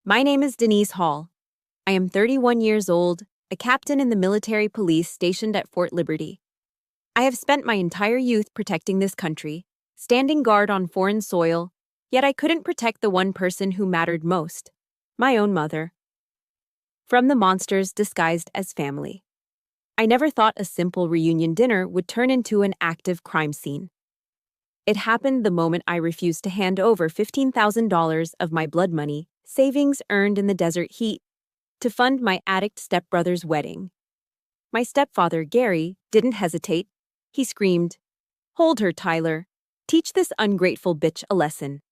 My name is Denise Hall. I am 31 years old, a captain in the military police stationed at Fort Liberty. I have spent my entire youth protecting this country, standing guard on foreign soil, yet I couldn't protect the one person who mattered most, my own mother. From the monsters disguised as family. I never thought a simple reunion dinner would turn into an active crime scene. It happened the moment I refused to hand over $15,000 of my blood money, savings earned in the desert heat, to fund my addict stepbrother's wedding. My stepfather, Gary, didn't hesitate. He screamed, "Hold her, Tyler. Teach this ungrateful bitch a lesson."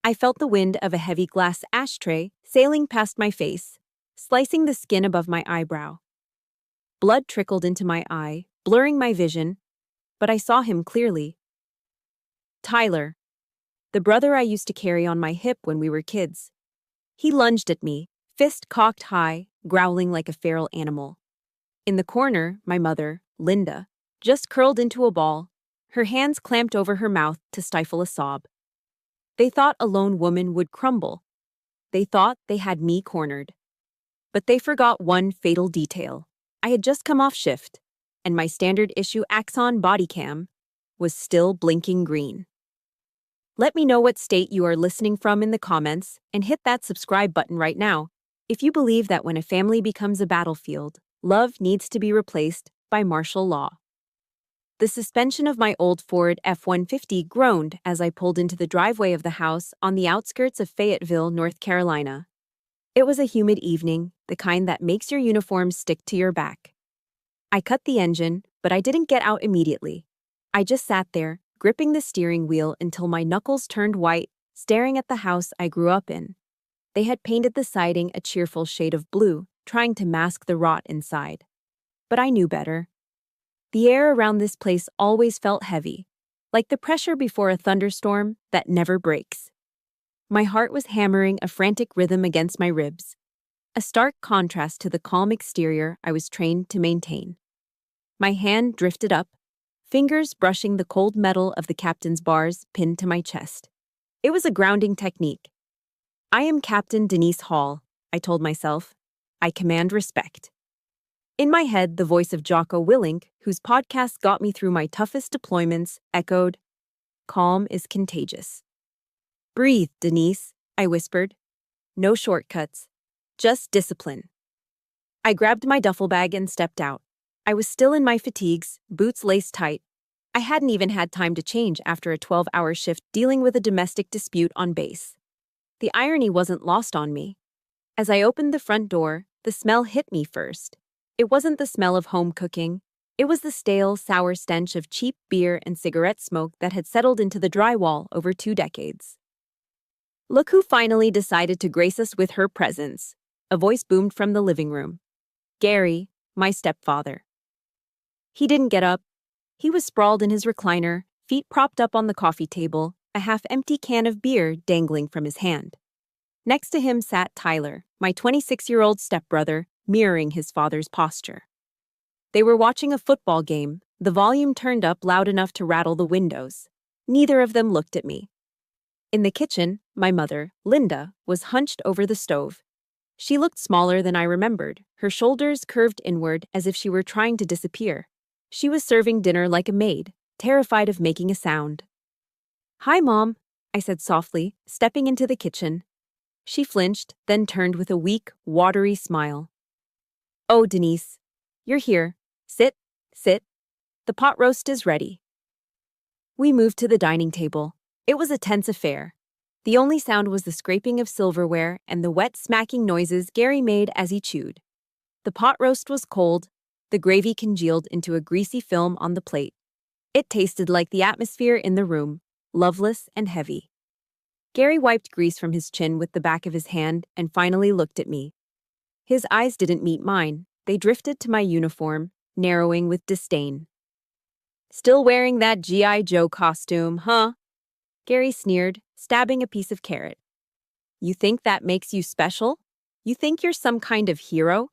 I felt the wind of a heavy glass ashtray sailing past my face, slicing the skin above my eyebrow. Blood trickled into my eye, blurring my vision, but I saw him clearly. Tyler, the brother I used to carry on my hip when we were kids. He lunged at me, fist cocked high, growling like a feral animal. In the corner, my mother, Linda, just curled into a ball, her hands clamped over her mouth to stifle a sob. They thought a lone woman would crumble. They thought they had me cornered. But they forgot one fatal detail. I had just come off shift, and my standard issue Axon body cam was still blinking green. Let me know what state you are listening from in the comments and hit that subscribe button right now if you believe that when a family becomes a battlefield, love needs to be replaced by martial law. The suspension of my old Ford F-150 groaned as I pulled into the driveway of the house on the outskirts of Fayetteville, North Carolina. It was a humid evening, the kind that makes your uniform stick to your back. I cut the engine, but I didn't get out immediately. I just sat there, gripping the steering wheel until my knuckles turned white, staring at the house I grew up in. They had painted the siding a cheerful shade of blue, trying to mask the rot inside. But I knew better. The air around this place always felt heavy, like the pressure before a thunderstorm that never breaks. My heart was hammering a frantic rhythm against my ribs, a stark contrast to the calm exterior I was trained to maintain. My hand drifted up, fingers brushing the cold metal of the captain's bars pinned to my chest. It was a grounding technique. I am Captain Denise Hall, I told myself. I command respect. In my head, the voice of Jocko Willink, whose podcast got me through my toughest deployments, echoed, "Calm is contagious." "Breathe, Denise," I whispered. "No shortcuts. Just discipline." I grabbed my duffel bag and stepped out. I was still in my fatigues, boots laced tight. I hadn't even had time to change after a 12-hour shift dealing with a domestic dispute on base. The irony wasn't lost on me. As I opened the front door, the smell hit me first. It wasn't the smell of home cooking. It was the stale, sour stench of cheap beer and cigarette smoke that had settled into the drywall over 2 decades. "Look who finally decided to grace us with her presence," a voice boomed from the living room. Gary, my stepfather. He didn't get up. He was sprawled in his recliner, feet propped up on the coffee table, a half-empty can of beer dangling from his hand. Next to him sat Tyler, my 26-year-old stepbrother, mirroring his father's posture. They were watching a football game, the volume turned up loud enough to rattle the windows. Neither of them looked at me. In the kitchen, my mother, Linda, was hunched over the stove. She looked smaller than I remembered, her shoulders curved inward as if she were trying to disappear. She was serving dinner like a maid, terrified of making a sound. "Hi, Mom," I said softly, stepping into the kitchen. She flinched, then turned with a weak, watery smile. "Oh, Denise, you're here. Sit, sit. The pot roast is ready." We moved to the dining table. It was a tense affair. The only sound was the scraping of silverware and the wet smacking noises Gary made as he chewed. The pot roast was cold, the gravy congealed into a greasy film on the plate. It tasted like the atmosphere in the room, loveless and heavy. Gary wiped grease from his chin with the back of his hand and finally looked at me. His eyes didn't meet mine. They drifted to my uniform, narrowing with disdain. "Still wearing that G.I. Joe costume, huh?" Gary sneered, stabbing a piece of carrot. "You think that makes you special? You think you're some kind of hero?"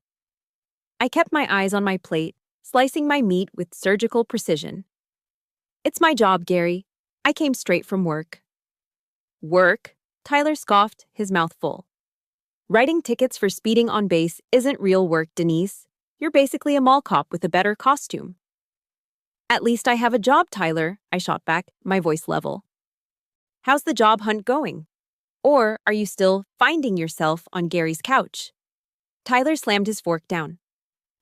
I kept my eyes on my plate, slicing my meat with surgical precision. "It's my job, Gary. I came straight from work." "Work?" Tyler scoffed, his mouth full. Writing tickets for speeding on base isn't real work, Denise. You're basically a mall cop with a better costume. At least I have a job, Tyler, I shot back, my voice level. How's the job hunt going? Or are you still finding yourself on Gary's couch? Tyler slammed his fork down.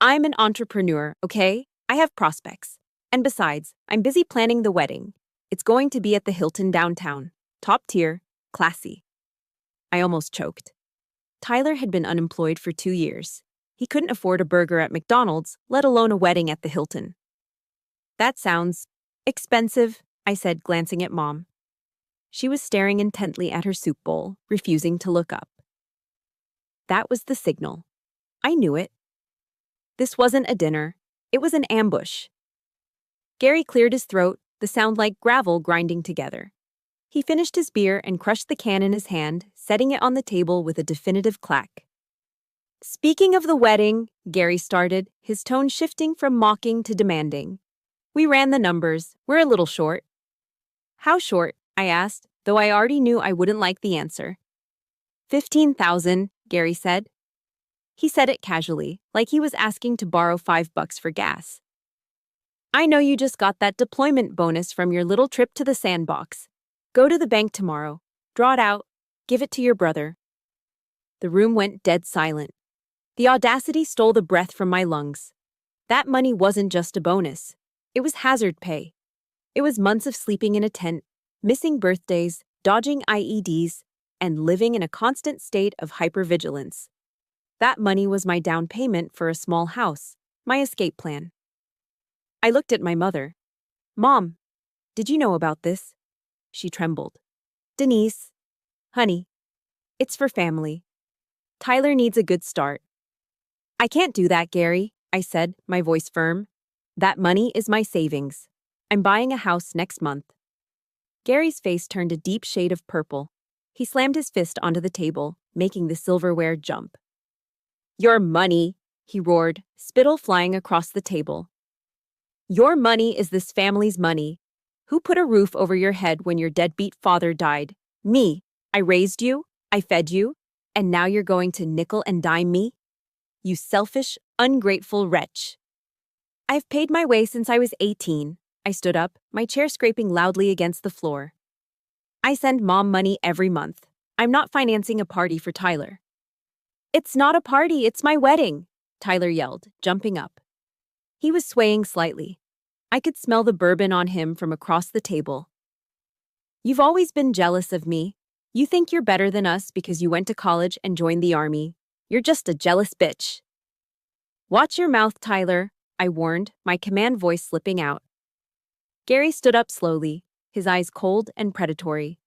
I'm an entrepreneur, okay? I have prospects. And besides, I'm busy planning the wedding. It's going to be at the Hilton downtown. Top tier, classy. I almost choked. Tyler had been unemployed for 2 years. He couldn't afford a burger at McDonald's, let alone a wedding at the Hilton. That sounds expensive, I said, glancing at Mom. She was staring intently at her soup bowl, refusing to look up. That was the signal. I knew it. This wasn't a dinner. It was an ambush. Gary cleared his throat, the sound like gravel grinding together. He finished his beer and crushed the can in his hand, setting it on the table with a definitive clack. Speaking of the wedding, Gary started, his tone shifting from mocking to demanding. We ran the numbers. We're a little short. How short? I asked, though I already knew I wouldn't like the answer. 15,000, Gary said. He said it casually, like he was asking to borrow $5 for gas. I know you just got that deployment bonus from your little trip to the sandbox. Go to the bank tomorrow, draw it out, give it to your brother. The room went dead silent. The audacity stole the breath from my lungs. That money wasn't just a bonus. It was hazard pay. It was months of sleeping in a tent, missing birthdays, dodging IEDs, and living in a constant state of hypervigilance. That money was my down payment for a small house, my escape plan. I looked at my mother. Mom, did you know about this? She trembled. Denise, honey, it's for family. Tyler needs a good start. I can't do that, Gary, I said, my voice firm. That money is my savings. I'm buying a house next month. Gary's face turned a deep shade of purple. He slammed his fist onto the table, making the silverware jump. Your money, he roared, spittle flying across the table. Your money is this family's money. Who put a roof over your head when your deadbeat father died? Me. I raised you, I fed you, and now you're going to nickel and dime me? You selfish, ungrateful wretch. I've paid my way since I was 18. I stood up, my chair scraping loudly against the floor. I send Mom money every month. I'm not financing a party for Tyler. It's not a party, it's my wedding, Tyler yelled, jumping up. He was swaying slightly. I could smell the bourbon on him from across the table. You've always been jealous of me. You think you're better than us because you went to college and joined the army. You're just a jealous bitch. Watch your mouth, Tyler, I warned, my command voice slipping out. Gary stood up slowly, his eyes cold and predatory.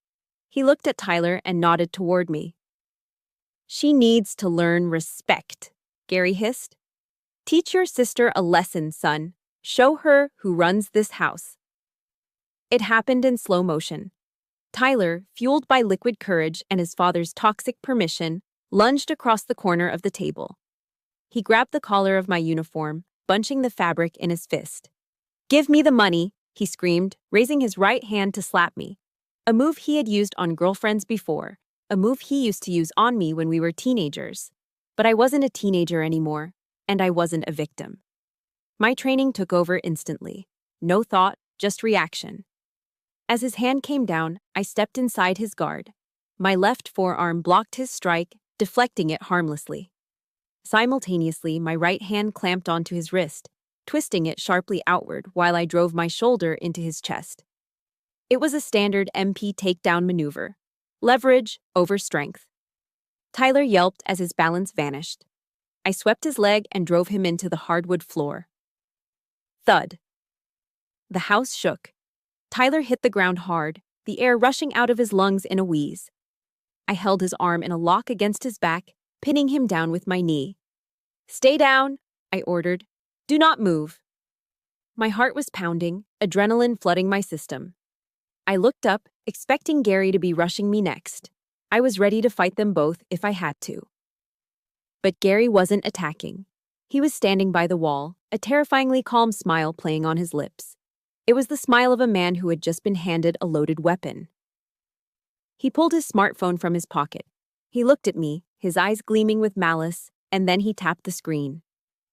He looked at Tyler and nodded toward me. She needs to learn respect, Gary hissed. Teach your sister a lesson, son. Show her who runs this house. It happened in slow motion. Tyler, fueled by liquid courage and his father's toxic permission, lunged across the corner of the table. He grabbed the collar of my uniform, bunching the fabric in his fist. Give me the money, he screamed, raising his right hand to slap me. A move he had used on girlfriends before, a move he used to use on me when we were teenagers. But I wasn't a teenager anymore, and I wasn't a victim. My training took over instantly. No thought, just reaction. As his hand came down, I stepped inside his guard. My left forearm blocked his strike, deflecting it harmlessly. Simultaneously, my right hand clamped onto his wrist, twisting it sharply outward while I drove my shoulder into his chest. It was a standard MP takedown maneuver. Leverage over strength. Tyler yelped as his balance vanished. I swept his leg and drove him into the hardwood floor. Thud. The house shook. Tyler hit the ground hard, the air rushing out of his lungs in a wheeze. I held his arm in a lock against his back, pinning him down with my knee. Stay down, I ordered. Do not move. My heart was pounding, adrenaline flooding my system. I looked up, expecting Gary to be rushing me next. I was ready to fight them both if I had to. But Gary wasn't attacking. He was standing by the wall, a terrifyingly calm smile playing on his lips. It was the smile of a man who had just been handed a loaded weapon. He pulled his smartphone from his pocket. He looked at me, his eyes gleaming with malice, and then he tapped the screen.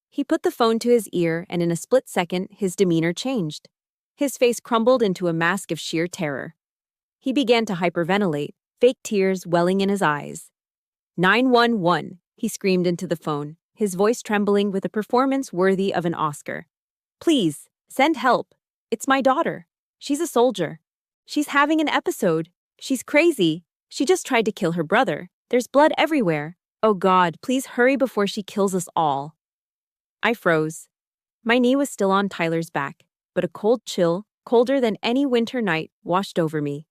He put the phone to his ear, and in a split second, his demeanor changed. His face crumbled into a mask of sheer terror. He began to hyperventilate, fake tears welling in his eyes. 911, he screamed into the phone, his voice trembling with a performance worthy of an Oscar. Please, send help. It's my daughter. She's a soldier. She's having an episode. She's crazy. She just tried to kill her brother. There's blood everywhere. Oh God, please hurry before she kills us all. I froze. My knee was still on Tyler's back, but a cold chill, colder than any winter night, washed over me.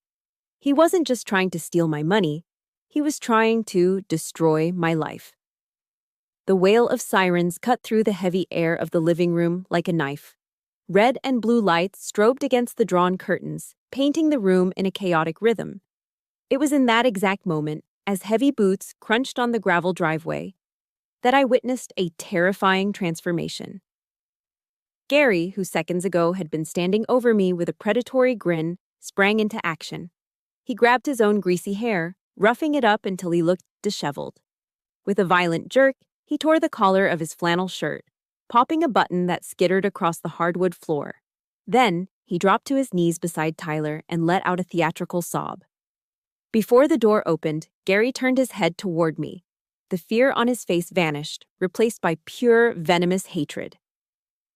He wasn't just trying to steal my money. He was trying to destroy my life. The wail of sirens cut through the heavy air of the living room like a knife. Red and blue lights strobed against the drawn curtains, painting the room in a chaotic rhythm. It was in that exact moment, as heavy boots crunched on the gravel driveway, that I witnessed a terrifying transformation. Gary, who seconds ago had been standing over me with a predatory grin, sprang into action. He grabbed his own greasy hair, roughing it up until he looked disheveled. With a violent jerk, he tore the collar of his flannel shirt, popping a button that skittered across the hardwood floor. Then, he dropped to his knees beside Tyler and let out a theatrical sob. Before the door opened, Gary turned his head toward me. The fear on his face vanished, replaced by pure, venomous hatred.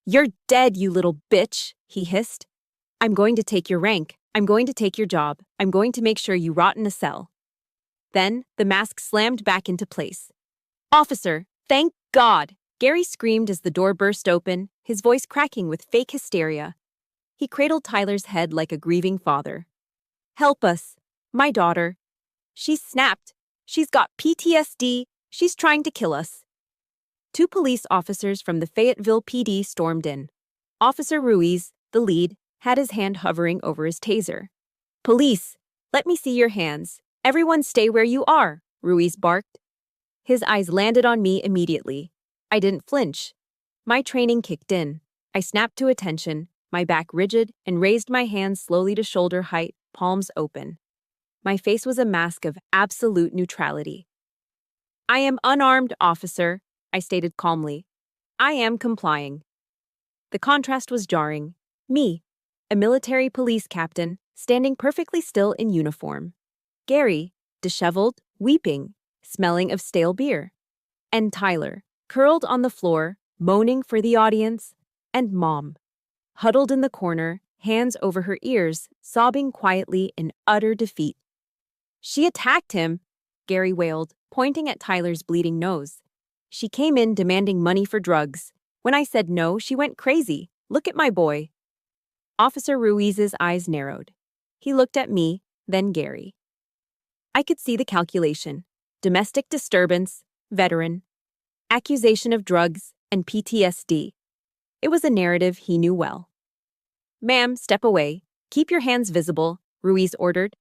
"You're dead, you little bitch," he hissed. "I'm going to take your rank. I'm going to take your job. I'm going to make sure you rot in a cell." Then, the mask slammed back into place. "Officer, thank God!" Gary screamed as the door burst open, his voice cracking with fake hysteria. He cradled Tyler's head like a grieving father. "Help us. My daughter. She's snapped. She's got PTSD. She's trying to kill us." Two police officers from the Fayetteville PD stormed in. Officer Ruiz, the lead, had his hand hovering over his taser. "Police, let me see your hands. Everyone stay where you are," Ruiz barked. His eyes landed on me immediately. I didn't flinch. My training kicked in. I snapped to attention, my back rigid, and raised my hands slowly to shoulder height, palms open. My face was a mask of absolute neutrality. "I am unarmed, officer," I stated calmly. "I am complying." The contrast was jarring. Me, a military police captain, standing perfectly still in uniform. Gary, disheveled, weeping, smelling of stale beer. And Tyler, curled on the floor, moaning for the audience. And Mom, huddled in the corner, hands over her ears, sobbing quietly in utter defeat. "She attacked him," Gary wailed, pointing at Tyler's bleeding nose. "She came in demanding money for drugs. When I said no, she went crazy. Look at my boy." Officer Ruiz's eyes narrowed. He looked at me, then Gary. I could see the calculation. Domestic disturbance, veteran, accusation of drugs, and PTSD. It was a narrative he knew well. "Ma'am, step away. Keep your hands visible," Ruiz ordered.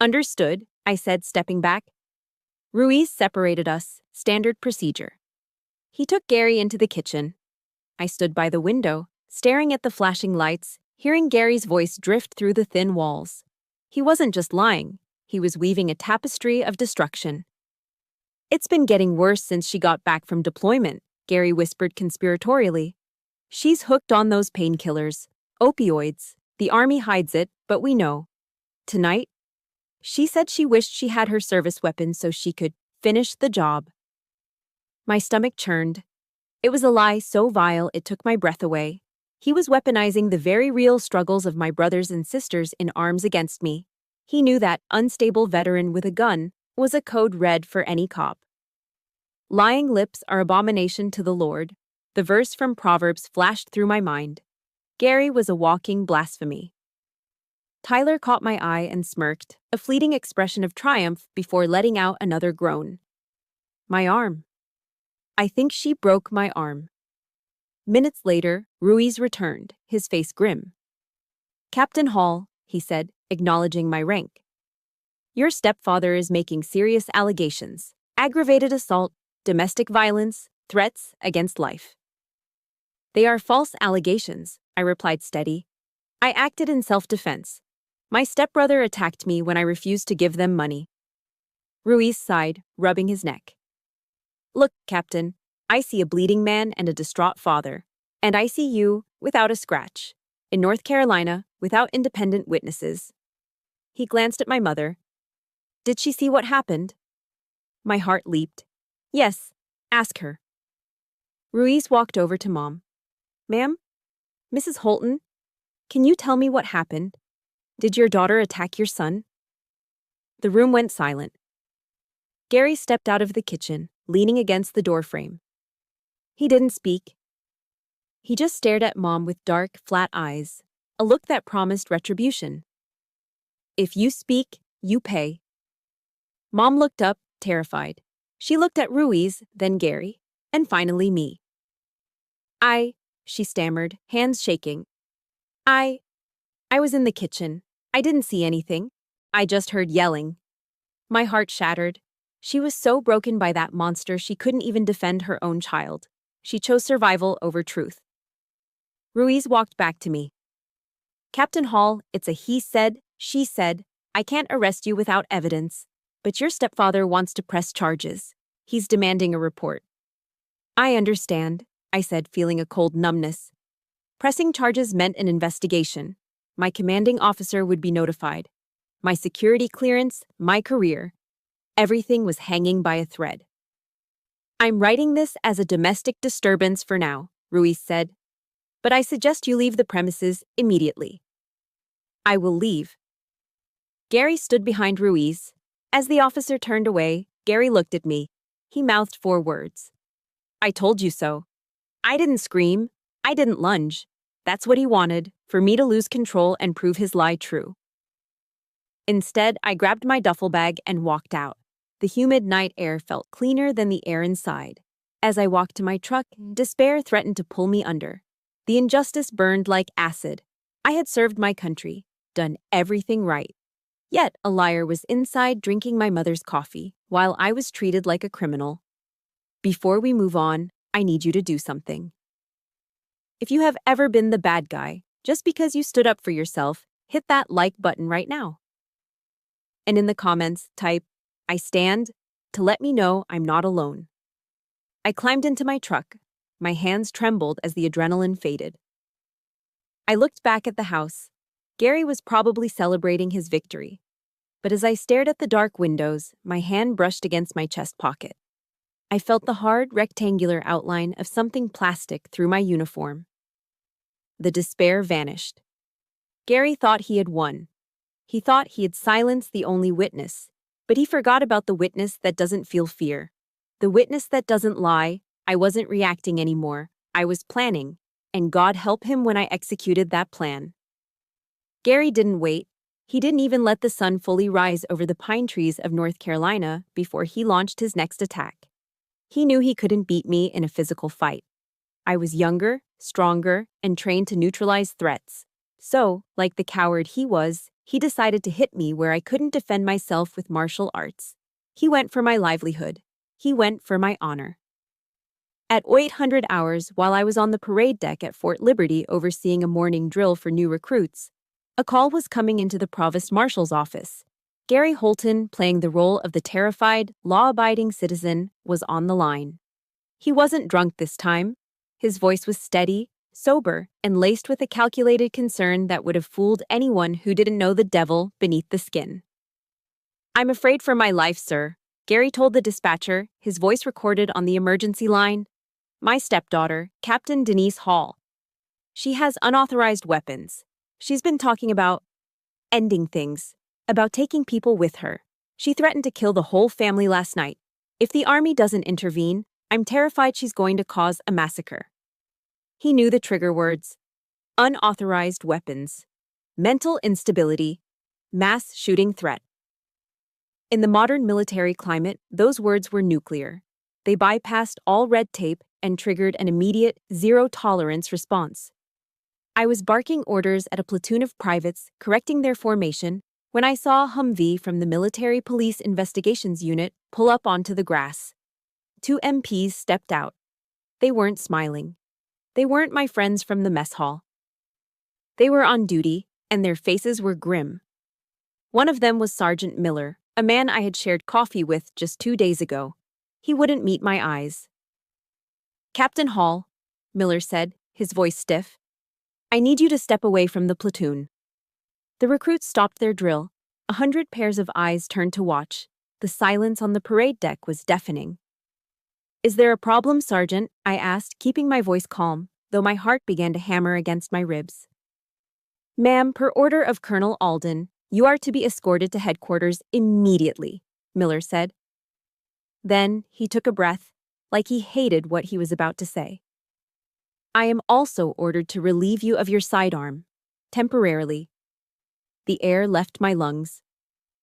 "Understood," I said, stepping back. Ruiz separated us, standard procedure. He took Gary into the kitchen. I stood by the window, staring at the flashing lights, hearing Gary's voice drift through the thin walls. He wasn't just lying. He was weaving a tapestry of destruction. "It's been getting worse since she got back from deployment," Gary whispered conspiratorially. "She's hooked on those painkillers, opioids. The army hides it, but we know. Tonight, she said she wished she had her service weapon so she could finish the job." My stomach churned. It was a lie so vile it took my breath away. He was weaponizing the very real struggles of my brothers and sisters in arms against me. He knew that unstable veteran with a gun was a code red for any cop. "Lying lips are abomination to the Lord." The verse from Proverbs flashed through my mind. Gary was a walking blasphemy. Tyler caught my eye and smirked, a fleeting expression of triumph before letting out another groan. "My arm. I think she broke my arm." Minutes later, Ruiz returned, his face grim. "Captain Hall," he said, acknowledging my rank. "Your stepfather is making serious allegations: aggravated assault, domestic violence, threats against life." "They are false allegations," I replied steady. "I acted in self-defense. My stepbrother attacked me when I refused to give them money." Ruiz sighed, rubbing his neck. Look, Captain, I see a bleeding man and a distraught father. And I see you, without a scratch, in North Carolina, without independent witnesses. He glanced at my mother. Did she see what happened? My heart leaped. Yes, ask her. Ruiz walked over to Mom. Ma'am? Mrs. Holton? Can you tell me what happened? Did your daughter attack your son? The room went silent. Gary stepped out of the kitchen, leaning against the doorframe. He didn't speak. He just stared at Mom with dark, flat eyes, a look that promised retribution. If you speak, you pay. Mom looked up, terrified. She looked at Ruiz, then Gary, and finally me. She stammered, hands shaking. I was in the kitchen. I didn't see anything. I just heard yelling. My heart shattered. She was so broken by that monster she couldn't even defend her own child. She chose survival over truth. Ruiz walked back to me. Captain Hall, it's a he said, she said. I can't arrest you without evidence. But your stepfather wants to press charges. He's demanding a report. I understand, I said, feeling a cold numbness. Pressing charges meant an investigation. My commanding officer would be notified. My security clearance, my career. Everything was hanging by a thread. I'm writing this as a domestic disturbance for now, Ruiz said. But I suggest you leave the premises immediately. I will leave. Gary stood behind Ruiz. As the officer turned away, Gary looked at me. He mouthed 4 words. I told you so. I didn't scream. I didn't lunge. That's what he wanted, for me to lose control and prove his lie true. Instead, I grabbed my duffel bag and walked out. The humid night air felt cleaner than the air inside. As I walked to my truck, despair threatened to pull me under. The injustice burned like acid. I had served my country, done everything right. Yet a liar was inside drinking my mother's coffee, while I was treated like a criminal. Before we move on, I need you to do something. If you have ever been the bad guy, just because you stood up for yourself, hit that like button right now. And in the comments, type, I stand, to let me know I'm not alone. I climbed into my truck. My hands trembled as the adrenaline faded. I looked back at the house. Gary was probably celebrating his victory. But as I stared at the dark windows, my hand brushed against my chest pocket. I felt the hard, rectangular outline of something plastic through my uniform. The despair vanished. Gary thought he had won. He thought he had silenced the only witness, but he forgot about the witness that doesn't feel fear. The witness that doesn't lie. I wasn't reacting anymore. I was planning, and God help him when I executed that plan. Gary didn't wait. He didn't even let the sun fully rise over the pine trees of North Carolina before he launched his next attack. He knew he couldn't beat me in a physical fight. I was younger, stronger, and trained to neutralize threats. So, like the coward he was, he decided to hit me where I couldn't defend myself with martial arts. He went for my livelihood. He went for my honor. At 800 hours, while I was on the parade deck at Fort Liberty overseeing a morning drill for new recruits, a call was coming into the Provost Marshal's office. Gary Holton, playing the role of the terrified, law-abiding citizen, was on the line. He wasn't drunk this time. His voice was steady, sober, and laced with a calculated concern that would have fooled anyone who didn't know the devil beneath the skin. I'm afraid for my life, sir, Gary told the dispatcher, his voice recorded on the emergency line. My stepdaughter, Captain Denise Hall. She has unauthorized weapons. She's been talking about ending things, about taking people with her. She threatened to kill the whole family last night. If the army doesn't intervene, I'm terrified she's going to cause a massacre. He knew the trigger words: unauthorized weapons, mental instability, mass shooting threat. In the modern military climate, those words were nuclear. They bypassed all red tape and triggered an immediate, zero-tolerance response. I was barking orders at a platoon of privates correcting their formation when I saw a Humvee from the Military Police Investigations Unit pull up onto the grass. 2 MPs stepped out. They weren't smiling. They weren't my friends from the mess hall. They were on duty, and their faces were grim. One of them was Sergeant Miller, a man I had shared coffee with just 2 days ago. He wouldn't meet my eyes. "Captain Hall," Miller said, his voice stiff, "I need you to step away from the platoon." The recruits stopped their drill. 100 pairs of eyes turned to watch. The silence on the parade deck was deafening. "Is there a problem, Sergeant?" I asked, keeping my voice calm, though my heart began to hammer against my ribs. "Ma'am, per order of Colonel Alden, you are to be escorted to headquarters immediately," Miller said. Then he took a breath, like he hated what he was about to say. "I am also ordered to relieve you of your sidearm, temporarily." The air left my lungs.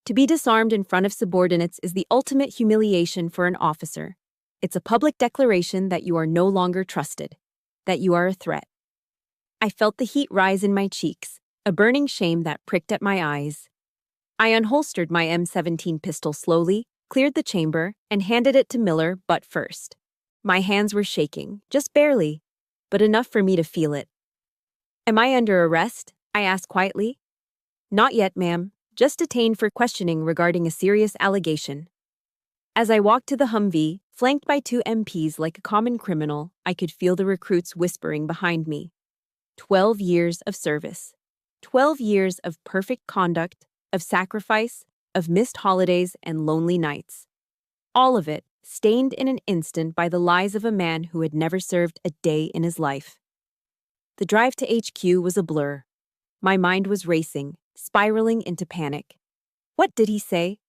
To be disarmed in front of subordinates is the ultimate humiliation for an officer. It's a public declaration that you are no longer trusted, that you are a threat. I felt the heat rise in my cheeks, a burning shame that pricked at my eyes. I unholstered my M17 pistol slowly, cleared the chamber, and handed it to Miller butt first. My hands were shaking, just barely, but enough for me to feel it. "Am I under arrest?" I asked quietly. "Not yet, ma'am. Just detained for questioning regarding a serious allegation." As I walked to the Humvee, flanked by 2 MPs like a common criminal, I could feel the recruits whispering behind me. 12 years of service. 12 years of perfect conduct, of sacrifice, of missed holidays and lonely nights. All of it stained in an instant by the lies of a man who had never served a day in his life. The drive to HQ was a blur. My mind was racing, spiraling into panic. What did he say?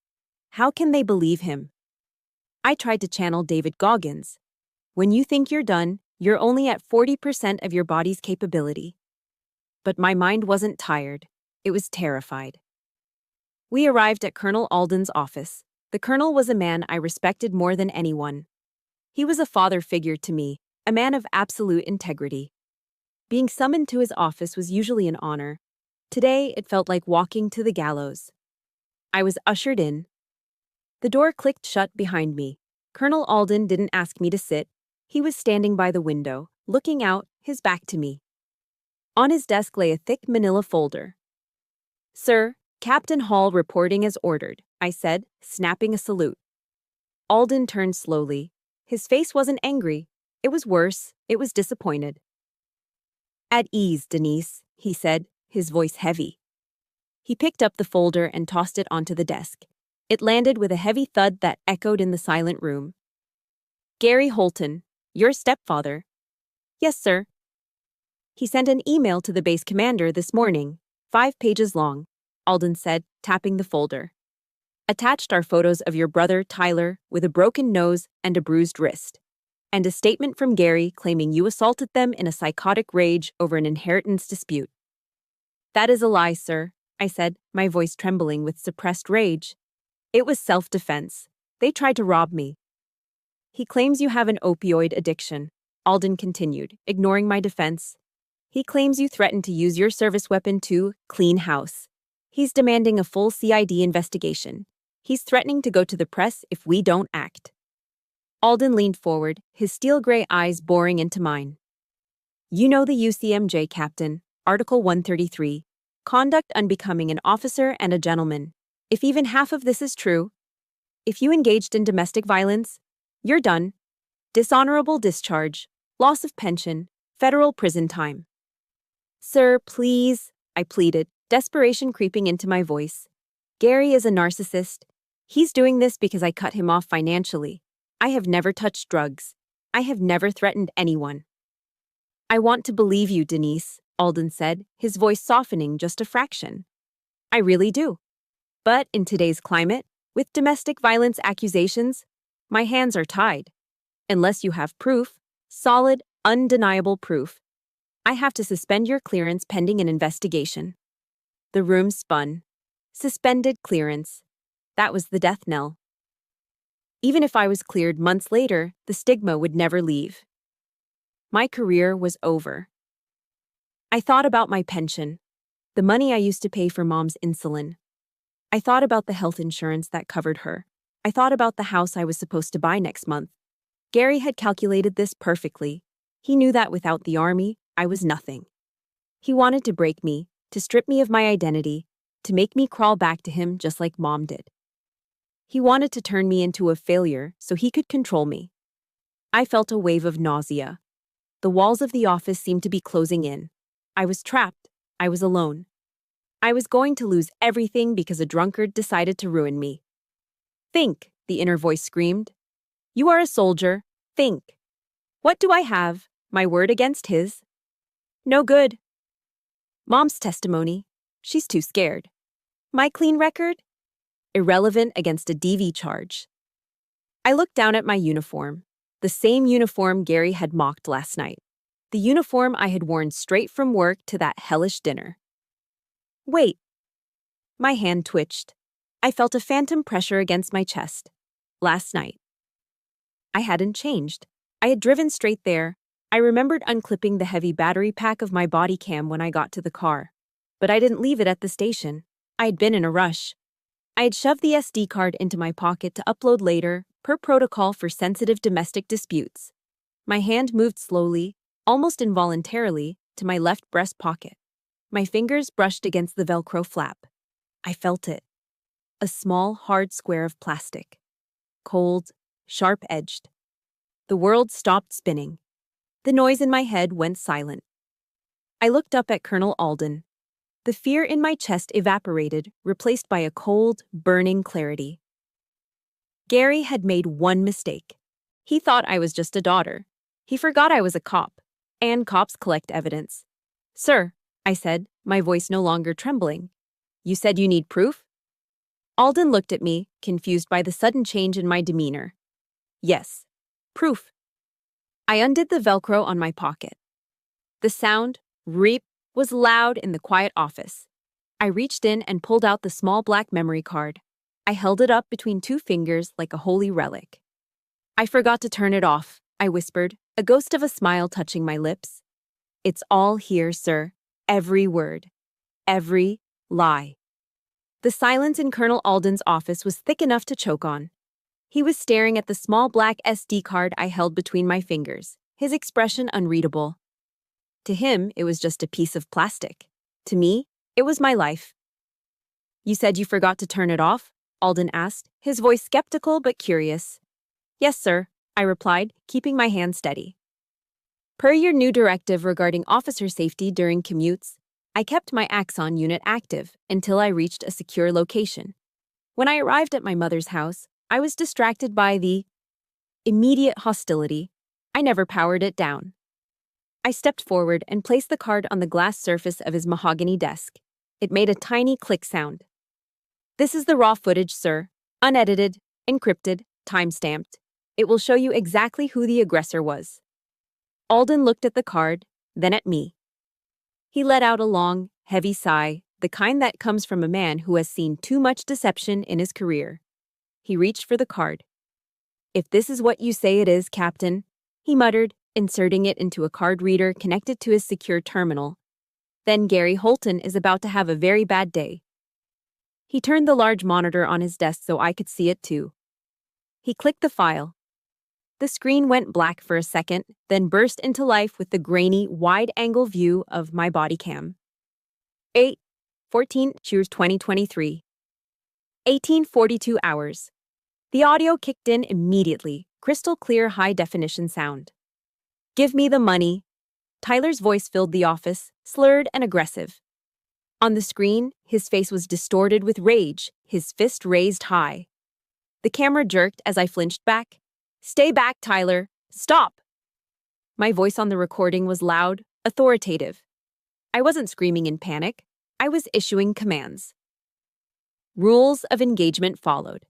How can they believe him? I tried to channel David Goggins. When you think you're done, you're only at 40% of your body's capability. But my mind wasn't tired. It was terrified. We arrived at Colonel Alden's office. The colonel was a man I respected more than anyone. He was a father figure to me, a man of absolute integrity. Being summoned to his office was usually an honor. Today, it felt like walking to the gallows. I was ushered in. The door clicked shut behind me. Colonel Alden didn't ask me to sit. He was standing by the window, looking out, his back to me. On his desk lay a thick manila folder. "Sir, Captain Hall reporting as ordered," I said, snapping a salute. Alden turned slowly. His face wasn't angry. It was worse. It was disappointed. "At ease, Denise," he said, his voice heavy. He picked up the folder and tossed it onto the desk. It landed with a heavy thud that echoed in the silent room. "Gary Holton, your stepfather." "Yes, sir." "He sent an email to the base commander this morning, 5 pages long," Alden said, tapping the folder. "Attached are photos of your brother, Tyler, with a broken nose and a bruised wrist, and a statement from Gary claiming you assaulted them in a psychotic rage over an inheritance dispute." "That is a lie, sir," I said, my voice trembling with suppressed rage. "It was self-defense. They tried to rob me." "He claims you have an opioid addiction," Alden continued, ignoring my defense. "He claims you threatened to use your service weapon to clean house. He's demanding a full CID investigation. He's threatening to go to the press if we don't act." Alden leaned forward, his steel-gray eyes boring into mine. "You know the UCMJ, Captain, Article 133, conduct unbecoming an officer and a gentleman. If even half of this is true, if you engaged in domestic violence, you're done. Dishonorable discharge, loss of pension, federal prison time." "Sir, please," I pleaded, desperation creeping into my voice. "Gary is a narcissist. He's doing this because I cut him off financially. I have never touched drugs. I have never threatened anyone." "I want to believe you, Denise," Alden said, his voice softening just a fraction. "I really do. But in today's climate, with domestic violence accusations, my hands are tied. Unless you have proof, solid, undeniable proof, I have to suspend your clearance pending an investigation." The room spun. Suspended clearance. That was the death knell. Even if I was cleared months later, the stigma would never leave. My career was over. I thought about my pension, the money I used to pay for Mom's insulin. I thought about the health insurance that covered her. I thought about the house I was supposed to buy next month. Gary had calculated this perfectly. He knew that without the army, I was nothing. He wanted to break me, to strip me of my identity, to make me crawl back to him just like Mom did. He wanted to turn me into a failure so he could control me. I felt a wave of nausea. The walls of the office seemed to be closing in. I was trapped. I was alone. I was going to lose everything because a drunkard decided to ruin me. Think, the inner voice screamed. You are a soldier. Think. What do I have? My word against his? No good. Mom's testimony. She's too scared. My clean record? Irrelevant against a DV charge. I looked down at my uniform. The same uniform Gary had mocked last night. The uniform I had worn straight from work to that hellish dinner. Wait. My hand twitched. I felt a phantom pressure against my chest. Last night. I hadn't changed. I had driven straight there. I remembered unclipping the heavy battery pack of my body cam when I got to the car. But I didn't leave it at the station. I had been in a rush. I had shoved the SD card into my pocket to upload later, per protocol for sensitive domestic disputes. My hand moved slowly, almost involuntarily, to my left breast pocket. My fingers brushed against the Velcro flap. I felt it. A small, hard square of plastic. Cold, sharp-edged. The world stopped spinning. The noise in my head went silent. I looked up at Colonel Alden. The fear in my chest evaporated, replaced by a cold, burning clarity. Gary had made one mistake. He thought I was just a daughter. He forgot I was a cop, and cops collect evidence. Sir, I said, my voice no longer trembling. You said you need proof? Alden looked at me, confused by the sudden change in my demeanor. Yes, proof. I undid the Velcro on my pocket. The sound, reap, was loud in the quiet office. I reached in and pulled out the small black memory card. I held it up between two fingers like a holy relic. I forgot to turn it off, I whispered, a ghost of a smile touching my lips. It's all here, sir. Every word. Every lie. The silence in Colonel Alden's office was thick enough to choke on. He was staring at the small black SD card I held between my fingers, his expression unreadable. To him, it was just a piece of plastic. To me, it was my life. You said you forgot to turn it off? Alden asked, his voice skeptical but curious. Yes, sir, I replied, keeping my hand steady. Per your new directive regarding officer safety during commutes, I kept my Axon unit active until I reached a secure location. When I arrived at my mother's house, I was distracted by the immediate hostility. I never powered it down. I stepped forward and placed the card on the glass surface of his mahogany desk. It made a tiny click sound. This is the raw footage, sir. Unedited, encrypted, time-stamped. It will show you exactly who the aggressor was. Alden looked at the card, then at me. He let out a long, heavy sigh, the kind that comes from a man who has seen too much deception in his career. He reached for the card. If this is what you say it is, Captain, he muttered, inserting it into a card reader connected to his secure terminal. Then Gary Holton is about to have a very bad day. He turned the large monitor on his desk so I could see it too. He clicked the file. The screen went black for a second, then burst into life with the grainy, wide-angle view of my body cam. 8/14 2023. 18:42 hours. The audio kicked in immediately, crystal clear high-definition sound. Give me the money. Tyler's voice filled the office, slurred and aggressive. On the screen, his face was distorted with rage, his fist raised high. The camera jerked as I flinched back. Stay back, Tyler. Stop! My voice on the recording was loud, authoritative. I wasn't screaming in panic. I was issuing commands. Rules of engagement followed.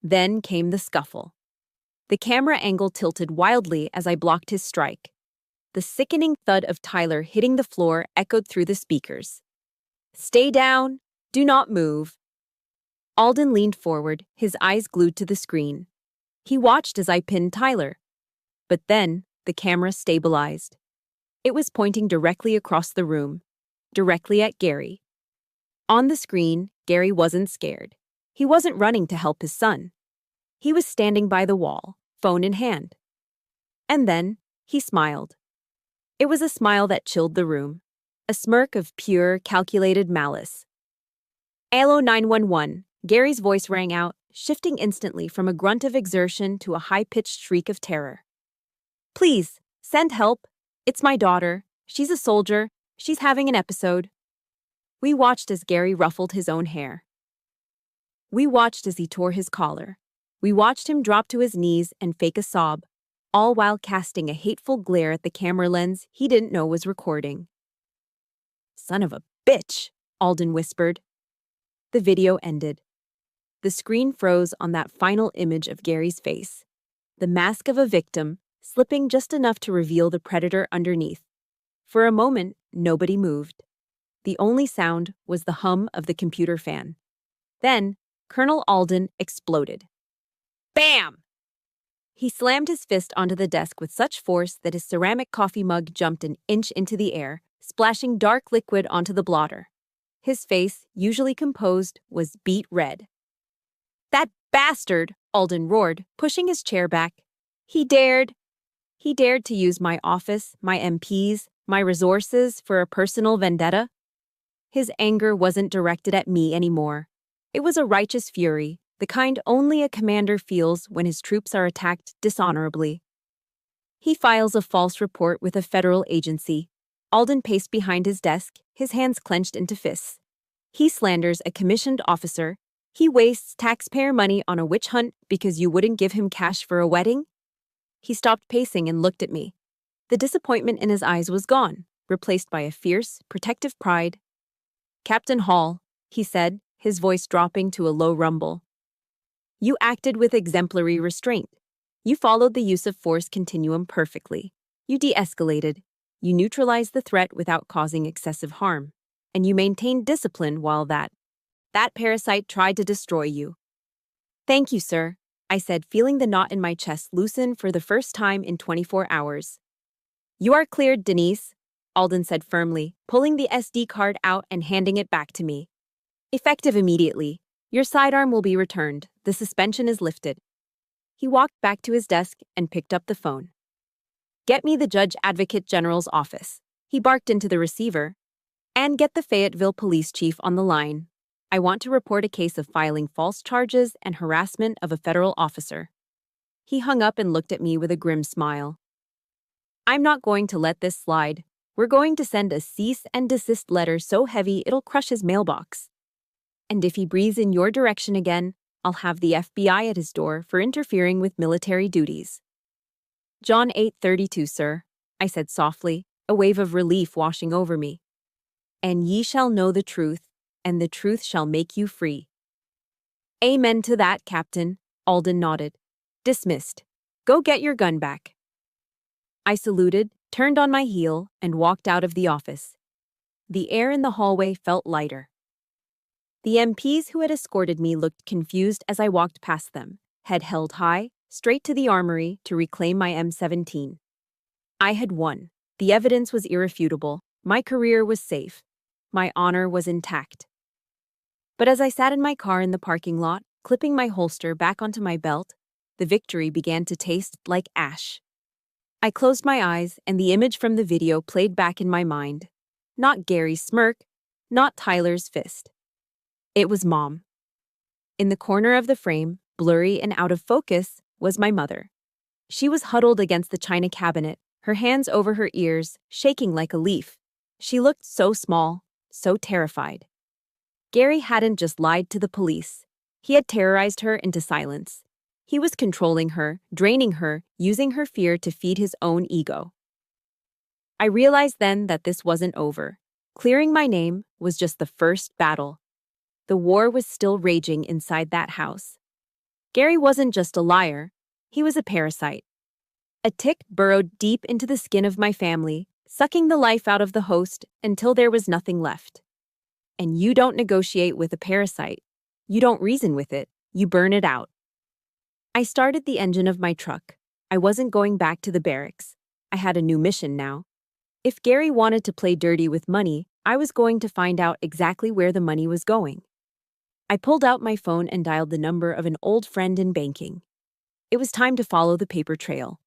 Then came the scuffle. The camera angle tilted wildly as I blocked his strike. The sickening thud of Tyler hitting the floor echoed through the speakers. Stay down. Do not move. Alden leaned forward, his eyes glued to the screen. He watched as I pinned Tyler. But then, the camera stabilized. It was pointing directly across the room, directly at Gary. On the screen, Gary wasn't scared. He wasn't running to help his son. He was standing by the wall, phone in hand. And then, he smiled. It was a smile that chilled the room, a smirk of pure, calculated malice. Allo 911, Gary's voice rang out, shifting instantly from a grunt of exertion to a high-pitched shriek of terror. "Please, send help. It's my daughter. She's a soldier. She's having an episode." We watched as Gary ruffled his own hair. We watched as he tore his collar. We watched him drop to his knees and fake a sob, all while casting a hateful glare at the camera lens he didn't know was recording. "Son of a bitch," Alden whispered. The video ended. The screen froze on that final image of Gary's face, the mask of a victim, slipping just enough to reveal the predator underneath. For a moment, nobody moved. The only sound was the hum of the computer fan. Then, Colonel Alden exploded. Bam! He slammed his fist onto the desk with such force that his ceramic coffee mug jumped an inch into the air, splashing dark liquid onto the blotter. His face, usually composed, was beet red. "That bastard!" Alden roared, pushing his chair back. He dared to use my office, my MPs, my resources for a personal vendetta. His anger wasn't directed at me anymore. It was a righteous fury, the kind only a commander feels when his troops are attacked dishonorably. He files a false report with a federal agency. Alden paced behind his desk, his hands clenched into fists. He slanders a commissioned officer. He wastes taxpayer money on a witch hunt because you wouldn't give him cash for a wedding? He stopped pacing and looked at me. The disappointment in his eyes was gone, replaced by a fierce, protective pride. "Captain Hall," he said, his voice dropping to a low rumble. "You acted with exemplary restraint. You followed the use of force continuum perfectly. You de-escalated. You neutralized the threat without causing excessive harm. And you maintained discipline while that parasite tried to destroy you." "Thank you, sir," I said, feeling the knot in my chest loosen for the first time in 24 hours. "You are cleared, Denise," Alden said firmly, pulling the SD card out and handing it back to me. "Effective immediately. Your sidearm will be returned. The suspension is lifted." He walked back to his desk and picked up the phone. "Get me the Judge Advocate General's office," he barked into the receiver. "And get the Fayetteville police chief on the line. I want to report a case of filing false charges and harassment of a federal officer." He hung up and looked at me with a grim smile. "I'm not going to let this slide. We're going to send a cease and desist letter so heavy it'll crush his mailbox. And if he breathes in your direction again, I'll have the FBI at his door for interfering with military duties." "John 8:32, sir," I said softly, a wave of relief washing over me. "And ye shall know the truth, and the truth shall make you free." "Amen to that, Captain," Alden nodded. "Dismissed. Go get your gun back." I saluted, turned on my heel, and walked out of the office. The air in the hallway felt lighter. The MPs who had escorted me looked confused as I walked past them, head held high, straight to the armory to reclaim my M17. I had won. The evidence was irrefutable. My career was safe. My honor was intact. But as I sat in my car in the parking lot, clipping my holster back onto my belt, the victory began to taste like ash. I closed my eyes, and the image from the video played back in my mind. Not Gary's smirk, not Tyler's fist. It was Mom. In the corner of the frame, blurry and out of focus, was my mother. She was huddled against the china cabinet, her hands over her ears, shaking like a leaf. She looked so small, so terrified. Gary hadn't just lied to the police. He had terrorized her into silence. He was controlling her, draining her, using her fear to feed his own ego. I realized then that this wasn't over. Clearing my name was just the first battle. The war was still raging inside that house. Gary wasn't just a liar. He was a parasite. A tick burrowed deep into the skin of my family, sucking the life out of the host until there was nothing left. And you don't negotiate with a parasite. You don't reason with it. You burn it out. I started the engine of my truck. I wasn't going back to the barracks. I had a new mission now. If Gary wanted to play dirty with money, I was going to find out exactly where the money was going. I pulled out my phone and dialed the number of an old friend in banking. It was time to follow the paper trail.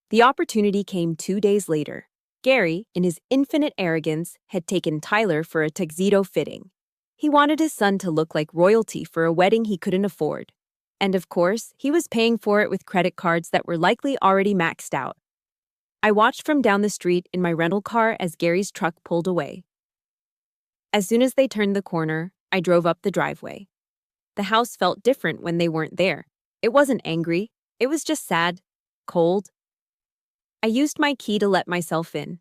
The opportunity came 2 days later. Gary, in his infinite arrogance, had taken Tyler for a tuxedo fitting. He wanted his son to look like royalty for a wedding he couldn't afford. And of course, he was paying for it with credit cards that were likely already maxed out. I watched from down the street in my rental car as Gary's truck pulled away. As soon as they turned the corner, I drove up the driveway. The house felt different when they weren't there. It wasn't angry. It was just sad, cold. I used my key to let myself in.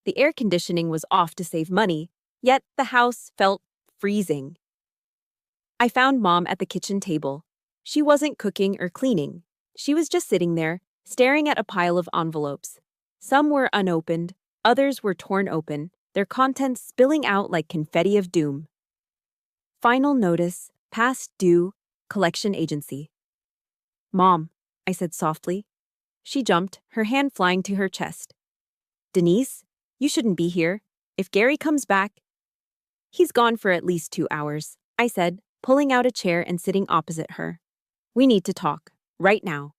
The air conditioning was off to save money, yet the house felt freezing. I found Mom at the kitchen table. She wasn't cooking or cleaning. She was just sitting there, staring at a pile of envelopes. Some were unopened, others were torn open, their contents spilling out like confetti of doom. Final notice, past due, collection agency. Mom, I said softly. She jumped, her hand flying to her chest. Denise, you shouldn't be here. If Gary comes back... He's gone for at least 2 hours, I said, pulling out a chair and sitting opposite her. We need to talk, right now.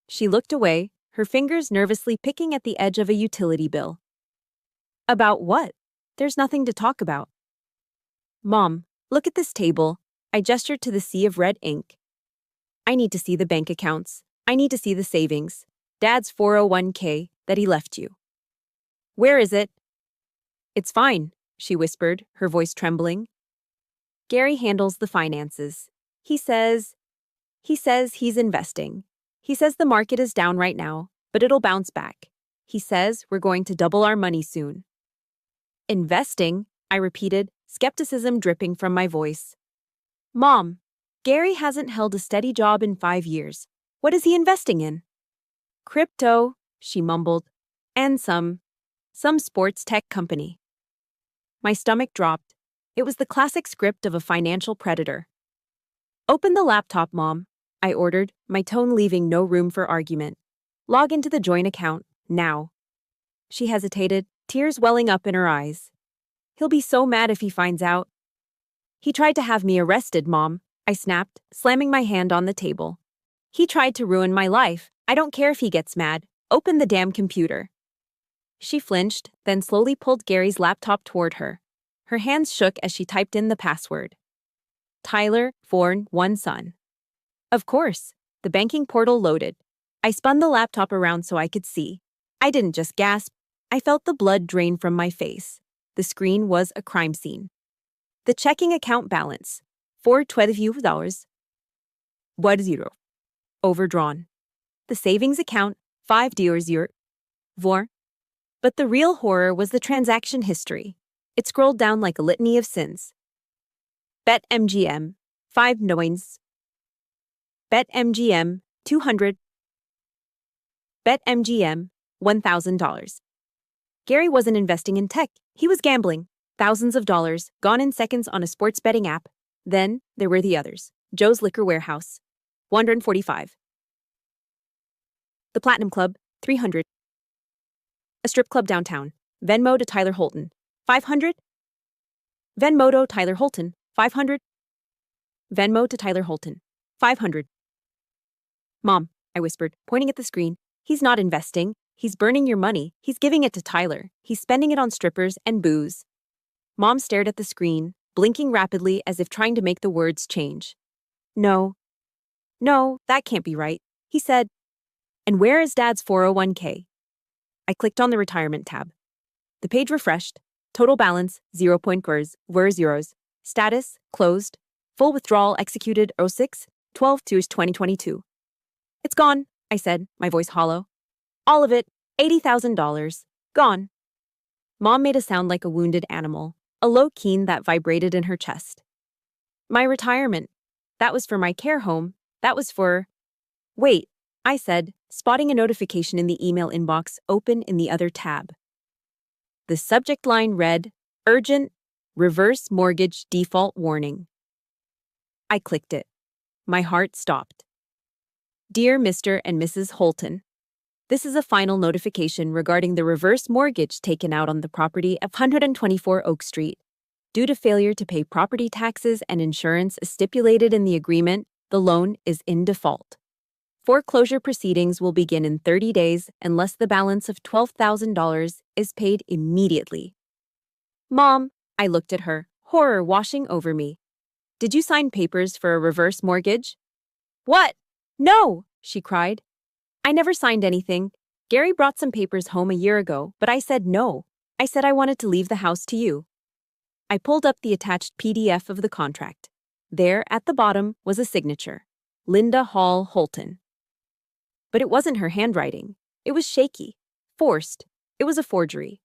She looked away, her fingers nervously picking at the edge of a utility bill. About what? There's nothing to talk about. Mom, look at this table. I gestured to the sea of red ink. I need to see the bank accounts. I need to see the savings. Dad's 401k that he left you. Where is it? It's fine, she whispered, her voice trembling. Gary handles the finances. He says he's investing. He says the market is down right now, but it'll bounce back. He says we're going to double our money soon. Investing, I repeated, skepticism dripping from my voice. Mom, Gary hasn't held a steady job in 5 years. What is he investing in? Crypto, she mumbled, and some sports tech company. My stomach dropped. It was the classic script of a financial predator. Open the laptop, Mom, I ordered, my tone leaving no room for argument. Log into the joint account, now. She hesitated, tears welling up in her eyes. He'll be so mad if he finds out. He tried to have me arrested, Mom, I snapped, slamming my hand on the table. He tried to ruin my life. I don't care if he gets mad. Open the damn computer. She flinched, then slowly pulled Gary's laptop toward her. Her hands shook as she typed in the password. Tyler, born, 1 son. Of course, the banking portal loaded. I spun the laptop around so I could see. I didn't just gasp. I felt the blood drain from my face. The screen was a crime scene. The checking account balance, $412. 10. Overdrawn. The savings account, $500. But the real horror was the transaction history. It scrolled down like a litany of sins. BetMGM, 5 noins. BetMGM, 200. BetMGM, $1,000. Gary wasn't investing in tech. He was gambling. Thousands of dollars, gone in seconds on a sports betting app. Then, there were the others. Joe's Liquor Warehouse, 145. The Platinum Club, 300. A strip club downtown. Venmo to Tyler Holton, 500. Venmo to Tyler Holton, 500. Venmo to Tyler Holton, 500. Mom, I whispered, pointing at the screen. He's not investing. He's burning your money. He's giving it to Tyler. He's spending it on strippers and booze. Mom stared at the screen, blinking rapidly as if trying to make the words change. No, that can't be right, he said. And where is Dad's 401k? I clicked on the retirement tab. The page refreshed. Total balance, 0.0. Status, closed. Full withdrawal executed 06/12/2022. It's gone, I said, my voice hollow. All of it, $80,000. Gone. Mom made a sound like a wounded animal, a low keen that vibrated in her chest. My retirement. That was for my care home. That was for... Wait, I said, spotting a notification in the email inbox open in the other tab. The subject line read, Urgent, Reverse Mortgage Default Warning. I clicked it. My heart stopped. Dear Mr. and Mrs. Holton, this is a final notification regarding the reverse mortgage taken out on the property of 124 Oak Street. Due to failure to pay property taxes and insurance as stipulated in the agreement, the loan is in default. Foreclosure proceedings will begin in 30 days unless the balance of $12,000 is paid immediately. Mom, I looked at her, horror washing over me. Did you sign papers for a reverse mortgage? What? No, she cried. I never signed anything. Gary brought some papers home a year ago, but I said no. I said I wanted to leave the house to you. I pulled up the attached PDF of the contract. There, at the bottom, was a signature. Linda Hall Holton. But it wasn't her handwriting. It was shaky. Forced. It was a forgery.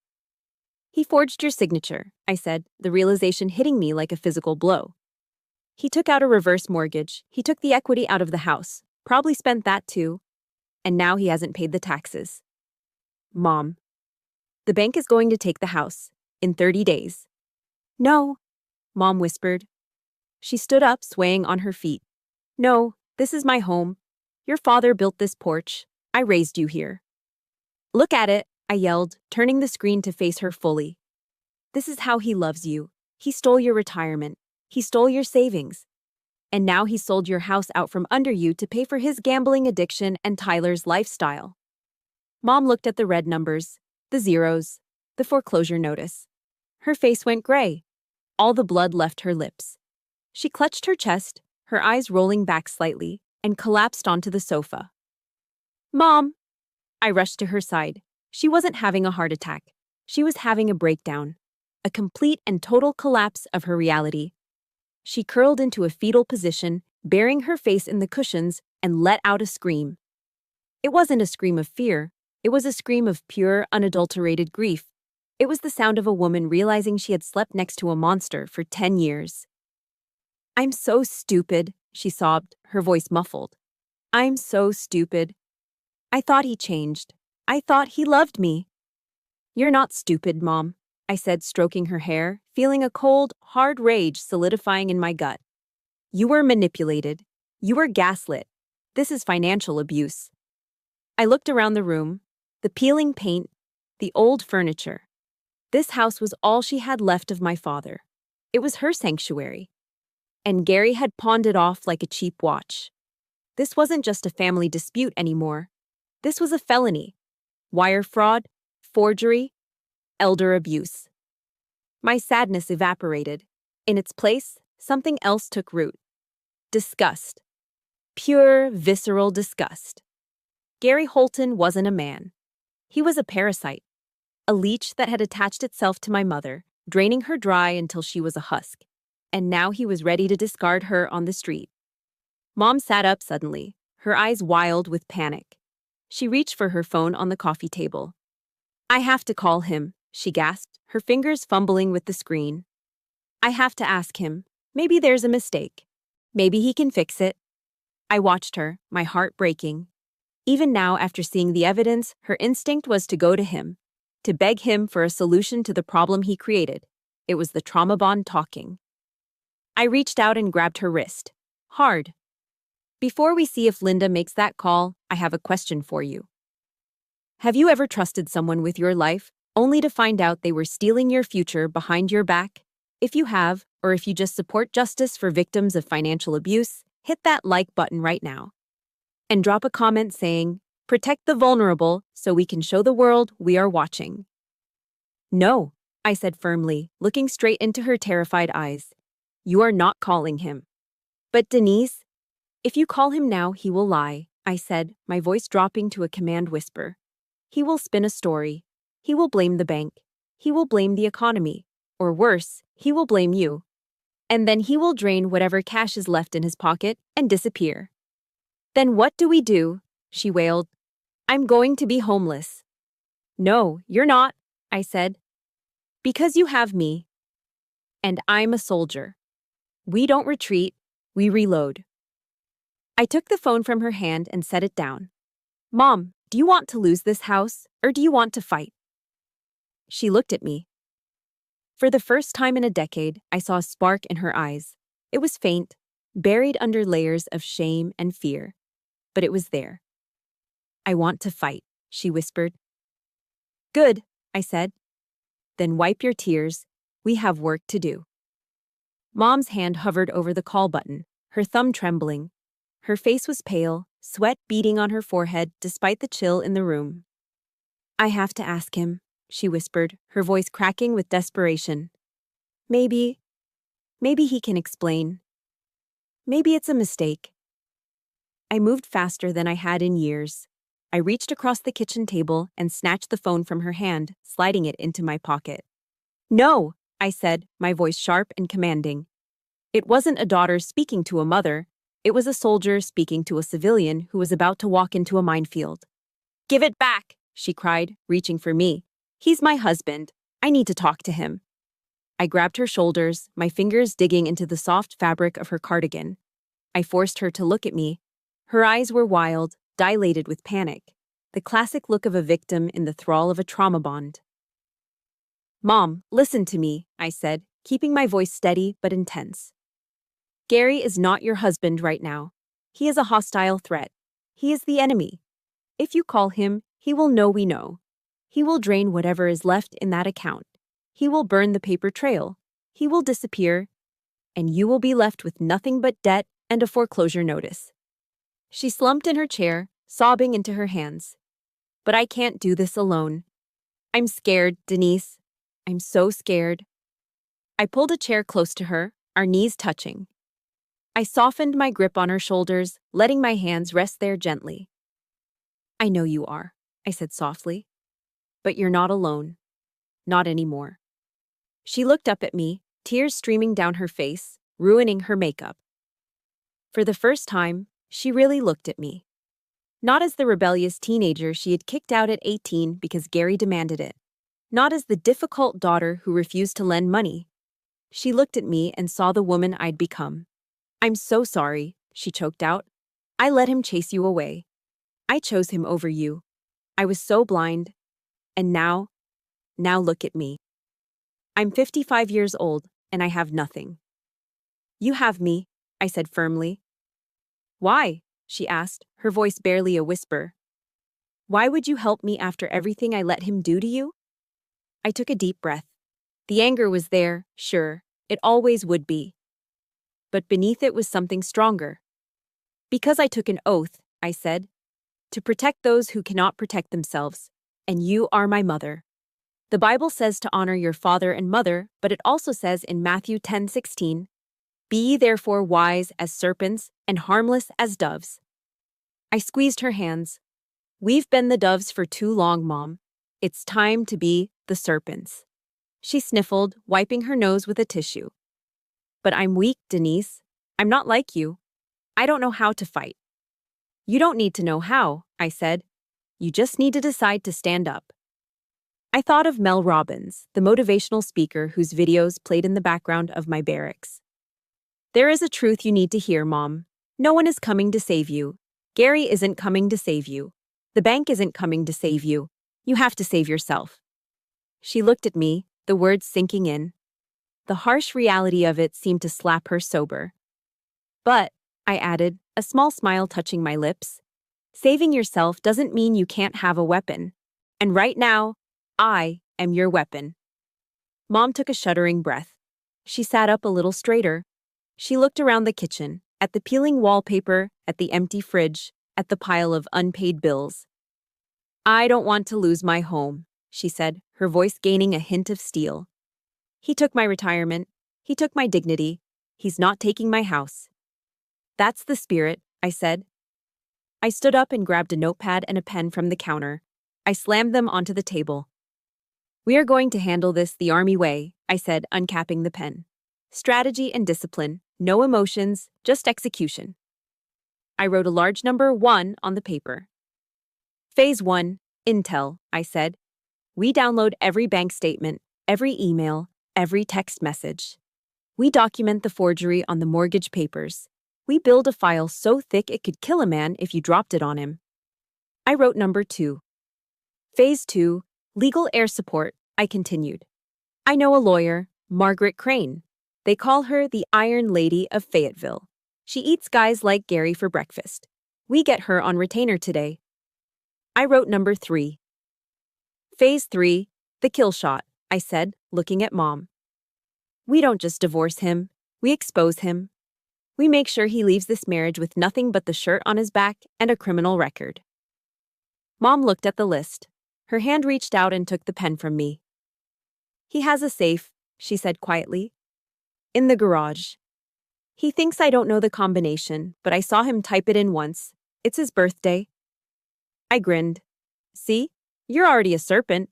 He forged your signature, I said, the realization hitting me like a physical blow. He took out a reverse mortgage. He took the equity out of the house. Probably spent that too. And now he hasn't paid the taxes. Mom. The bank is going to take the house. In 30 days. No, Mom whispered. She stood up, swaying on her feet. No, this is my home. Your father built this porch. I raised you here. Look at it, I yelled, turning the screen to face her fully. This is how he loves you. He stole your retirement. He stole your savings. And now he sold your house out from under you to pay for his gambling addiction and Tyler's lifestyle. Mom looked at the red numbers, the zeros, the foreclosure notice. Her face went gray. All the blood left her lips. She clutched her chest, her eyes rolling back slightly, and collapsed onto the sofa. Mom! I rushed to her side. She wasn't having a heart attack. She was having a breakdown. A complete and total collapse of her reality. She curled into a fetal position, burying her face in the cushions, and let out a scream. It wasn't a scream of fear. It was a scream of pure, unadulterated grief. It was the sound of a woman realizing she had slept next to a monster for 10 years. I'm so stupid, she sobbed, her voice muffled. I'm so stupid. I thought he changed. I thought he loved me. You're not stupid, Mom, I said, stroking her hair, feeling a cold, hard rage solidifying in my gut. You were manipulated. You were gaslit. This is financial abuse. I looked around the room, the peeling paint, the old furniture. This house was all she had left of my father. It was her sanctuary. And Gary had pawned it off like a cheap watch. This wasn't just a family dispute anymore. This was a felony. Wire fraud, forgery, elder abuse. My sadness evaporated. In its place, something else took root. Disgust. Pure, visceral disgust. Gary Holton wasn't a man. He was a parasite. A leech that had attached itself to my mother, draining her dry until she was a husk. And now he was ready to discard her on the street. Mom sat up suddenly, her eyes wild with panic. She reached for her phone on the coffee table. I have to call him, she gasped, her fingers fumbling with the screen. I have to ask him. Maybe there's a mistake. Maybe he can fix it. I watched her, my heart breaking. Even now, after seeing the evidence, her instinct was to go to him, to beg him for a solution to the problem he created. It was the trauma bond talking. I reached out and grabbed her wrist. Hard. Before we see if Linda makes that call, I have a question for you. Have you ever trusted someone with your life, only to find out they were stealing your future behind your back? If you have, or if you just support justice for victims of financial abuse, hit that like button right now. And drop a comment saying, "Protect the vulnerable so we can show the world we are watching." No, I said firmly, looking straight into her terrified eyes. You are not calling him. But Denise, if you call him now, he will lie, I said, my voice dropping to a command whisper. He will spin a story. He will blame the bank. He will blame the economy. Or worse, he will blame you. And then he will drain whatever cash is left in his pocket and disappear. Then what do we do? She wailed. I'm going to be homeless. No, you're not, I said. Because you have me. And I'm a soldier. We don't retreat, we reload. I took the phone from her hand and set it down. Mom, do you want to lose this house, or do you want to fight? She looked at me. For the first time in a decade, I saw a spark in her eyes. It was faint, buried under layers of shame and fear. But it was there. I want to fight, she whispered. Good, I said. Then wipe your tears. We have work to do. Mom's hand hovered over the call button, her thumb trembling. Her face was pale, sweat beading on her forehead despite the chill in the room. I have to ask him, she whispered, her voice cracking with desperation. Maybe Maybe he can explain. Maybe it's a mistake. I moved faster than I had in years. I reached across the kitchen table and snatched the phone from her hand, sliding it into my pocket. No, I said, my voice sharp and commanding. It wasn't a daughter speaking to a mother. It was a soldier speaking to a civilian who was about to walk into a minefield. Give it back, she cried, reaching for me. He's my husband. I need to talk to him. I grabbed her shoulders, my fingers digging into the soft fabric of her cardigan. I forced her to look at me. Her eyes were wild, dilated with panic, the classic look of a victim in the thrall of a trauma bond. Mom, listen to me, I said, keeping my voice steady but intense. Gary is not your husband right now. He is a hostile threat. He is the enemy. If you call him, he will know we know. He will drain whatever is left in that account. He will burn the paper trail. He will disappear. And you will be left with nothing but debt and a foreclosure notice. She slumped in her chair, sobbing into her hands. But I can't do this alone. I'm scared, Denise. I'm so scared. I pulled a chair close to her, our knees touching. I softened my grip on her shoulders, letting my hands rest there gently. I know you are, I said softly. But you're not alone. Not anymore. She looked up at me, tears streaming down her face, ruining her makeup. For the first time, she really looked at me. Not as the rebellious teenager she had kicked out at 18 because Gary demanded it. Not as the difficult daughter who refused to lend money. She looked at me and saw the woman I'd become. I'm so sorry, she choked out. I let him chase you away. I chose him over you. I was so blind. And now look at me. I'm 55 years old, and I have nothing. You have me, I said firmly. Why? She asked, her voice barely a whisper. Why would you help me after everything I let him do to you? I took a deep breath. The anger was there, sure, it always would be. But beneath it was something stronger. Because I took an oath, I said, to protect those who cannot protect themselves, and you are my mother. The Bible says to honor your father and mother, but it also says in Matthew 10:16, be ye therefore wise as serpents and harmless as doves. I squeezed her hands. We've been the doves for too long, Mom. It's time to be the serpents. She sniffled, wiping her nose with a tissue. But I'm weak, Denise. I'm not like you. I don't know how to fight. You don't need to know how, I said. You just need to decide to stand up. I thought of Mel Robbins, the motivational speaker whose videos played in the background of my barracks. There is a truth you need to hear, Mom. No one is coming to save you. Gary isn't coming to save you. The bank isn't coming to save you. You have to save yourself. She looked at me, the words sinking in. The harsh reality of it seemed to slap her sober. But, I added, a small smile touching my lips, saving yourself doesn't mean you can't have a weapon. And right now, I am your weapon. Mom took a shuddering breath. She sat up a little straighter. She looked around the kitchen, at the peeling wallpaper, at the empty fridge, at the pile of unpaid bills. I don't want to lose my home, she said, her voice gaining a hint of steel. He took my retirement. He took my dignity. He's not taking my house. That's the spirit, I said. I stood up and grabbed a notepad and a pen from the counter. I slammed them onto the table. We are going to handle this the Army way, I said, uncapping the pen. Strategy and discipline, no emotions, just execution. I wrote a large number 1 on the paper. Phase 1, Intel, I said. We download every bank statement, every email, every text message. We document the forgery on the mortgage papers. We build a file so thick it could kill a man if you dropped it on him. I wrote number 2. Phase 2, legal air support, I continued. I know a lawyer, Margaret Crane. They call her the Iron Lady of Fayetteville. She eats guys like Gary for breakfast. We get her on retainer today. I wrote number 3. Phase 3, the kill shot, I said, looking at Mom. We don't just divorce him. We expose him. We make sure he leaves this marriage with nothing but the shirt on his back and a criminal record. Mom looked at the list. Her hand reached out and took the pen from me. He has a safe, she said quietly. In the garage. He thinks I don't know the combination, but I saw him type it in once. It's his birthday. I grinned. See? You're already a serpent.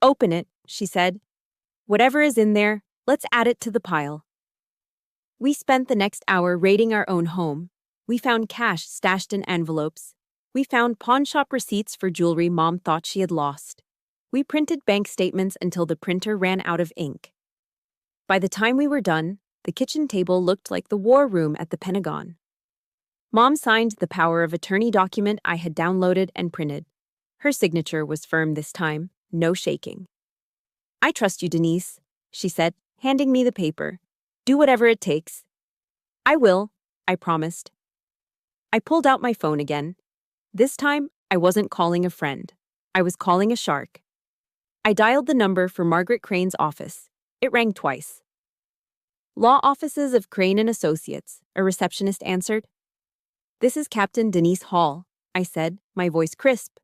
Open it, she said. Whatever is in there, let's add it to the pile. We spent the next hour raiding our own home. We found cash stashed in envelopes. We found pawnshop receipts for jewelry Mom thought she had lost. We printed bank statements until the printer ran out of ink. By the time we were done, the kitchen table looked like the war room at the Pentagon. Mom signed the power of attorney document I had downloaded and printed. Her signature was firm this time, no shaking. I trust you, Denise, she said, handing me the paper. Do whatever it takes. I will, I promised. I pulled out my phone again. This time, I wasn't calling a friend. I was calling a shark. I dialed the number for Margaret Crane's office. It rang twice. Law offices of Crane and Associates, a receptionist answered. This is Captain Denise Hall, I said, my voice crisp.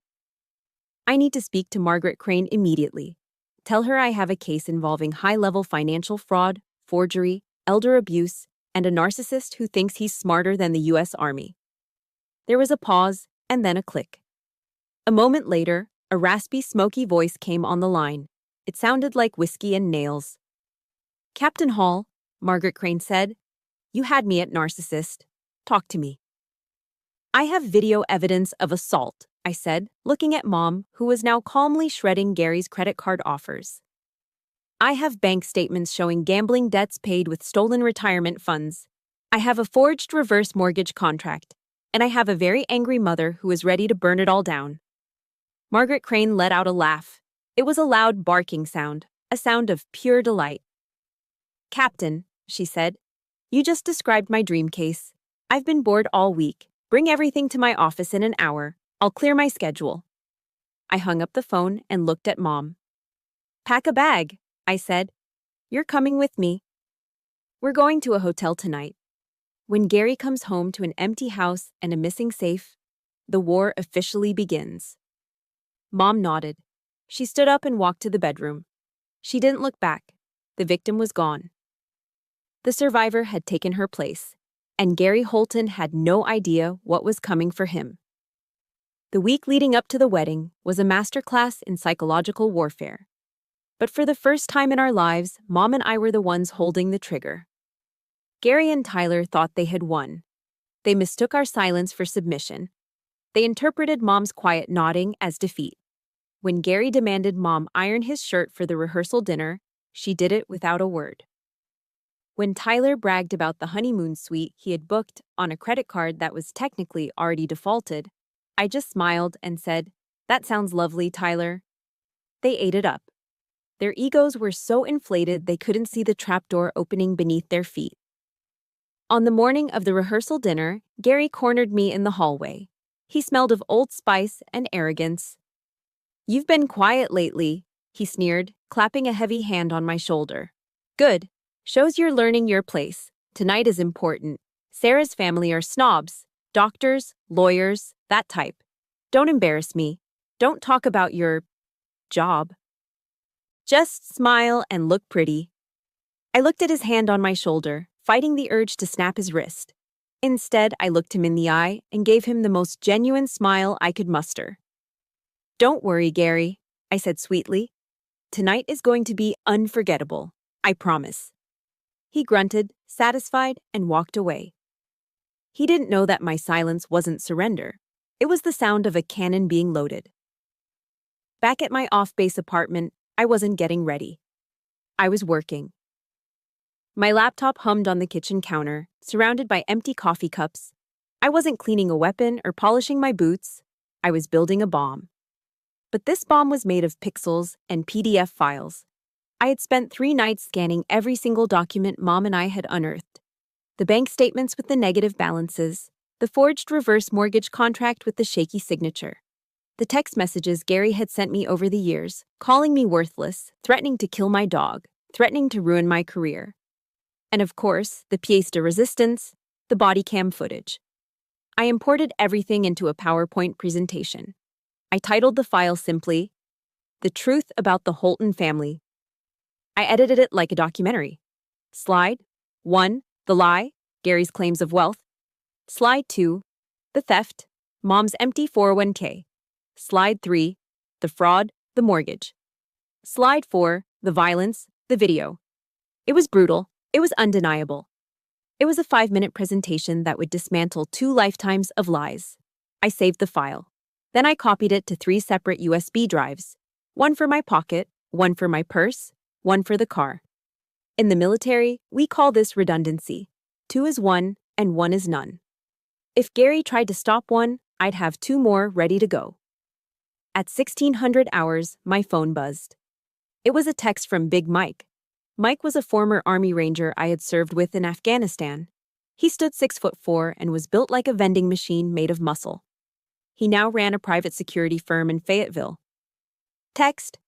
I need to speak to Margaret Crane immediately. Tell her I have a case involving high-level financial fraud, forgery, elder abuse, and a narcissist who thinks he's smarter than the U.S. Army. There was a pause, and then a click. A moment later, a raspy, smoky voice came on the line. It sounded like whiskey and nails. Captain Hall, Margaret Crane said, you had me at narcissist. Talk to me. I have video evidence of assault, I said, looking at Mom, who was now calmly shredding Gary's credit card offers. I have bank statements showing gambling debts paid with stolen retirement funds. I have a forged reverse mortgage contract, and I have a very angry mother who is ready to burn it all down. Margaret Crane let out a laugh. It was a loud barking sound, a sound of pure delight. Captain, she said, you just described my dream case. I've been bored all week. Bring everything to my office in an hour. I'll clear my schedule. I hung up the phone and looked at Mom. Pack a bag, I said. You're coming with me. We're going to a hotel tonight. When Gary comes home to an empty house and a missing safe, the war officially begins. Mom nodded. She stood up and walked to the bedroom. She didn't look back. The victim was gone. The survivor had taken her place, and Gary Holton had no idea what was coming for him. The week leading up to the wedding was a masterclass in psychological warfare. But for the first time in our lives, Mom and I were the ones holding the trigger. Gary and Tyler thought they had won. They mistook our silence for submission. They interpreted Mom's quiet nodding as defeat. When Gary demanded Mom iron his shirt for the rehearsal dinner, she did it without a word. When Tyler bragged about the honeymoon suite he had booked on a credit card that was technically already defaulted, I just smiled and said, "That sounds lovely, Tyler." They ate it up. Their egos were so inflated they couldn't see the trapdoor opening beneath their feet. On the morning of the rehearsal dinner, Gary cornered me in the hallway. He smelled of Old Spice and arrogance. "You've been quiet lately," he sneered, clapping a heavy hand on my shoulder. "Good. Shows you're learning your place. Tonight is important. Sarah's family are snobs. Doctors, lawyers, that type. Don't embarrass me. Don't talk about your job. Just smile and look pretty." I looked at his hand on my shoulder, fighting the urge to snap his wrist. Instead, I looked him in the eye and gave him the most genuine smile I could muster. "Don't worry, Gary," I said sweetly. "Tonight is going to be unforgettable. I promise." He grunted, satisfied, and walked away. He didn't know that my silence wasn't surrender. It was the sound of a cannon being loaded. Back at my off-base apartment, I wasn't getting ready. I was working. My laptop hummed on the kitchen counter, surrounded by empty coffee cups. I wasn't cleaning a weapon or polishing my boots. I was building a bomb. But this bomb was made of pixels and PDF files. I had spent 3 nights scanning every single document Mom and I had unearthed. The bank statements with the negative balances, the forged reverse mortgage contract with the shaky signature, the text messages Gary had sent me over the years, calling me worthless, threatening to kill my dog, threatening to ruin my career. And of course, the pièce de résistance, the body cam footage. I imported everything into a PowerPoint presentation. I titled the file simply, "The Truth About the Holton Family." I edited it like a documentary. Slide 1. The lie, Gary's claims of wealth. Slide 2. The theft, Mom's empty 401k. Slide 3. The fraud, the mortgage. Slide 4. The violence, the video. It was brutal. It was undeniable. It was a 5-minute presentation that would dismantle 2 lifetimes of lies. I saved the file. Then I copied it to 3 separate USB drives. One for my pocket, one for my purse, one for the car. In the military, we call this redundancy. 2 is 1 and 1 is none. If Gary tried to stop one, I'd have 2 more ready to go. At 1600 hours, my phone buzzed. It was a text from Big Mike. Mike was a former Army Ranger I had served with in Afghanistan. He stood 6'4" and was built like a vending machine made of muscle. He now ran a private security firm in Fayetteville. Text: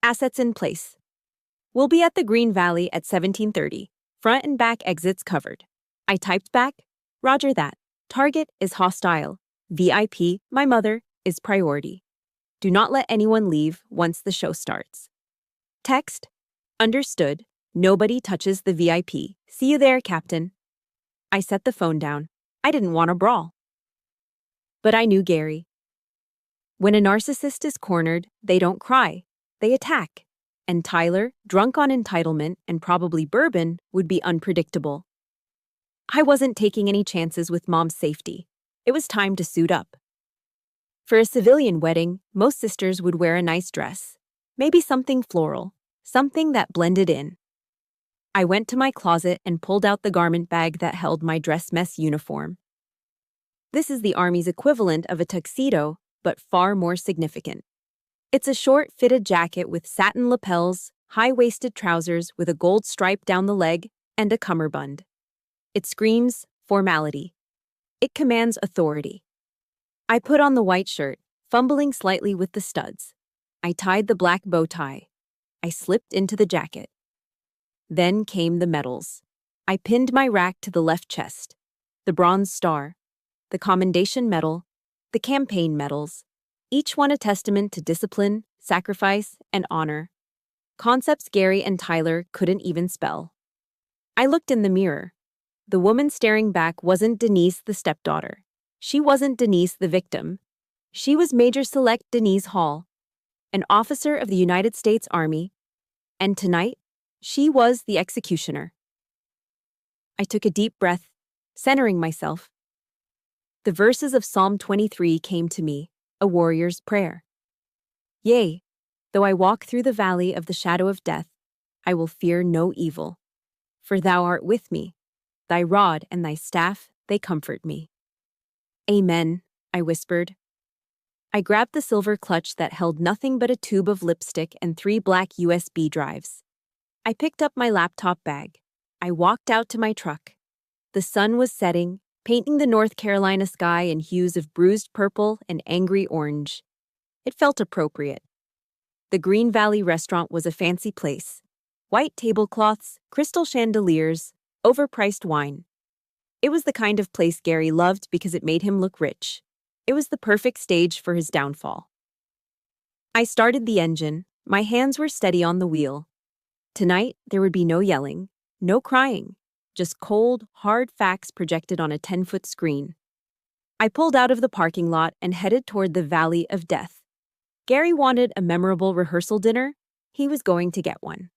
assets in place. We'll be at the Green Valley at 17:30. Front and back exits covered. I typed back, Roger that. Target is hostile. VIP, my mother, is priority. Do not let anyone leave once the show starts. Text: understood. Nobody touches the VIP. See you there, Captain. I set the phone down. I didn't want a brawl. But I knew Gary. When a narcissist is cornered, they don't cry. They attack. And Tyler, drunk on entitlement and probably bourbon, would be unpredictable. I wasn't taking any chances with Mom's safety. It was time to suit up. For a civilian wedding, most sisters would wear a nice dress. Maybe something floral, something that blended in. I went to my closet and pulled out the garment bag that held my dress mess uniform. This is the Army's equivalent of a tuxedo, but far more significant. It's a short, fitted jacket with satin lapels, high-waisted trousers with a gold stripe down the leg, and a cummerbund. It screams formality. It commands authority. I put on the white shirt, fumbling slightly with the studs. I tied the black bow tie. I slipped into the jacket. Then came the medals. I pinned my rack to the left chest. The Bronze Star, the Commendation Medal, the Campaign Medals, each one a testament to discipline, sacrifice, and honor. Concepts Gary and Tyler couldn't even spell. I looked in the mirror. The woman staring back wasn't Denise, the stepdaughter. She wasn't Denise, the victim. She was Major Select Denise Hall, an officer of the United States Army, and tonight, she was the executioner. I took a deep breath, centering myself. The verses of Psalm 23 came to me, a warrior's prayer. Yea, though I walk through the valley of the shadow of death, I will fear no evil. For thou art with me. Thy rod and thy staff, they comfort me. Amen, I whispered. I grabbed the silver clutch that held nothing but a tube of lipstick and 3 black USB drives. I picked up my laptop bag. I walked out to my truck. The sun was setting, painting the North Carolina sky in hues of bruised purple and angry orange. It felt appropriate. The Green Valley restaurant was a fancy place. White tablecloths, crystal chandeliers, overpriced wine. It was the kind of place Gary loved because it made him look rich. It was the perfect stage for his downfall. I started the engine. My hands were steady on the wheel. Tonight, there would be no yelling, no crying, just cold, hard facts projected on a 10-foot screen. I pulled out of the parking lot and headed toward the Valley of Death. Gary wanted a memorable rehearsal dinner. He was going to get one.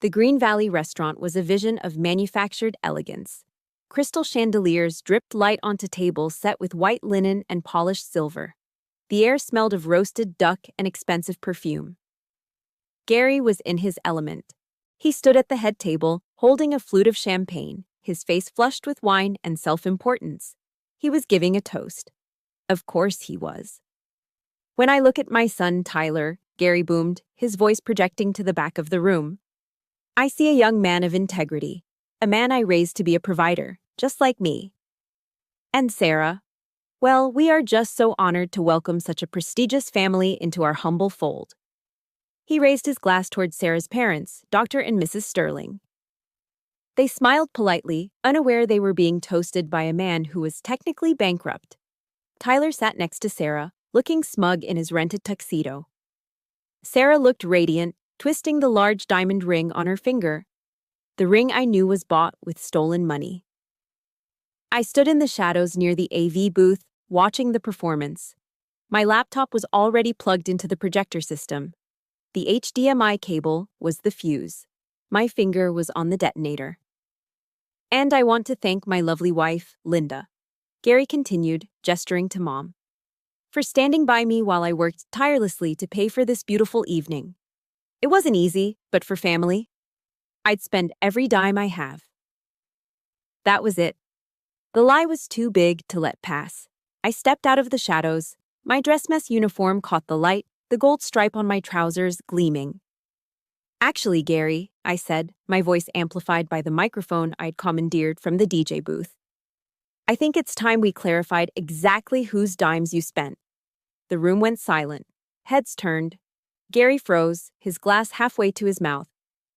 The Green Valley restaurant was a vision of manufactured elegance. Crystal chandeliers dripped light onto tables set with white linen and polished silver. The air smelled of roasted duck and expensive perfume. Gary was in his element. He stood at the head table, holding a flute of champagne, his face flushed with wine and self-importance. He was giving a toast. Of course he was. When I look at my son, Tyler, Gary boomed, his voice projecting to the back of the room, I see a young man of integrity, a man I raised to be a provider, just like me. And Sarah, well, we are just so honored to welcome such a prestigious family into our humble fold. He raised his glass toward Sarah's parents, Dr. and Mrs. Sterling. They smiled politely, unaware they were being toasted by a man who was technically bankrupt. Tyler sat next to Sarah, looking smug in his rented tuxedo. Sarah looked radiant, twisting the large diamond ring on her finger. The ring I knew was bought with stolen money. I stood in the shadows near the AV booth, watching the performance. My laptop was already plugged into the projector system. The HDMI cable was the fuse. My finger was on the detonator. And I want to thank my lovely wife, Linda, Gary continued, gesturing to Mom, for standing by me while I worked tirelessly to pay for this beautiful evening. It wasn't easy, but for family, I'd spend every dime I have. That was it. The lie was too big to let pass. I stepped out of the shadows. My dress mess uniform caught the light, the gold stripe on my trousers gleaming. Actually, Gary, I said, my voice amplified by the microphone I'd commandeered from the DJ booth, I think it's time we clarified exactly whose dimes you spent. The room went silent. Heads turned. Gary froze, his glass halfway to his mouth.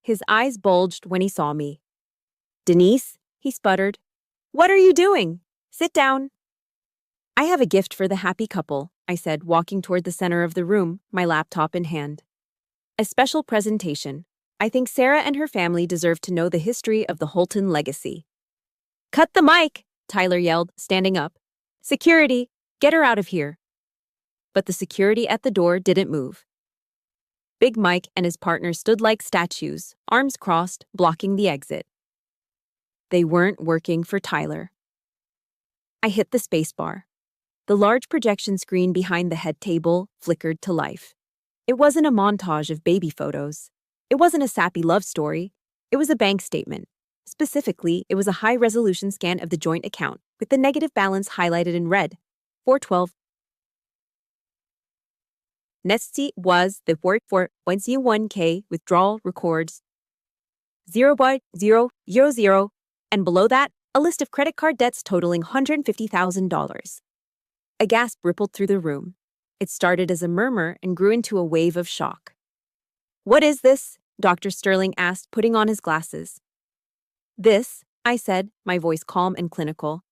His eyes bulged when he saw me. Denise, he sputtered. What are you doing? Sit down. I have a gift for the happy couple, I said, walking toward the center of the room, my laptop in hand. A special presentation. I think Sarah and her family deserve to know the history of the Holton legacy. Cut the mic, Tyler yelled, standing up. Security, get her out of here. But the security at the door didn't move. Big Mike and his partner stood like statues, arms crossed, blocking the exit. They weren't working for Tyler. I hit the spacebar. The large projection screen behind the head table flickered to life. It wasn't a montage of baby photos. It wasn't a sappy love story. It was a bank statement. Specifically, it was a high-resolution scan of the joint account, with the negative balance highlighted in red. 412. Next was the 4.01k withdrawal records 0.000, and below that, a list of credit card debts totaling $150,000. A gasp rippled through the room. It started as a murmur and grew into a wave of shock. What is this? Dr. Sterling asked, putting on his glasses. This, I said, my voice calm and clinical,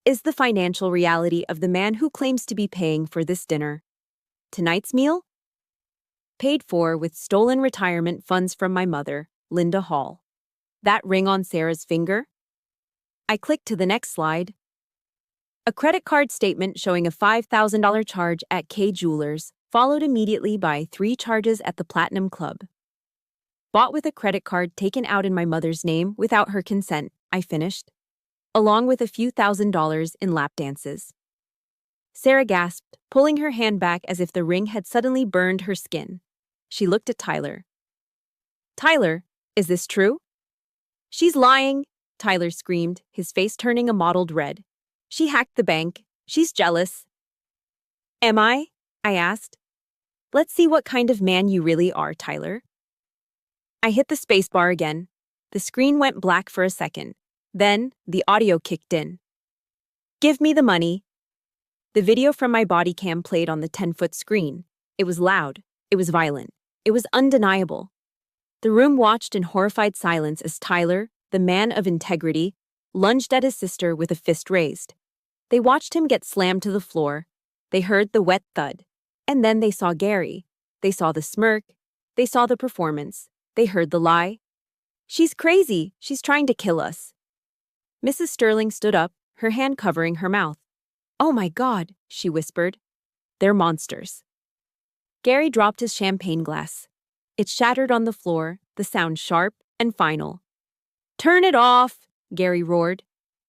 is the financial reality of the man who claims to be paying for this dinner. Tonight's meal? Paid for with stolen retirement funds from my mother, Linda Hall. That ring on Sarah's finger? I clicked to the next slide. A credit card statement showing a $5,000 charge at K Jewelers, followed immediately by 3 charges at the Platinum Club. Bought with a credit card taken out in my mother's name without her consent, I finished, along with a few $1,000s in lap dances. Sarah gasped, pulling her hand back as if the ring had suddenly burned her skin. She looked at Tyler. Tyler, is this true? She's lying, Tyler screamed, his face turning a mottled red. She hacked the bank. She's jealous. Am I? I asked. Let's see what kind of man you really are, Tyler. I hit the spacebar again. The screen went black for a second. Then, the audio kicked in. Give me the money. The video from my body cam played on the 10-foot screen. It was loud. It was violent. It was undeniable. The room watched in horrified silence as Tyler, the man of integrity, lunged at his sister with a fist raised. They watched him get slammed to the floor. They heard the wet thud. And then they saw Gary. They saw the smirk. They saw the performance. They heard the lie. She's crazy. She's trying to kill us. Mrs. Sterling stood up, her hand covering her mouth. Oh my God, she whispered. They're monsters. Gary dropped his champagne glass. It shattered on the floor, the sound sharp and final. Turn it off, Gary roared.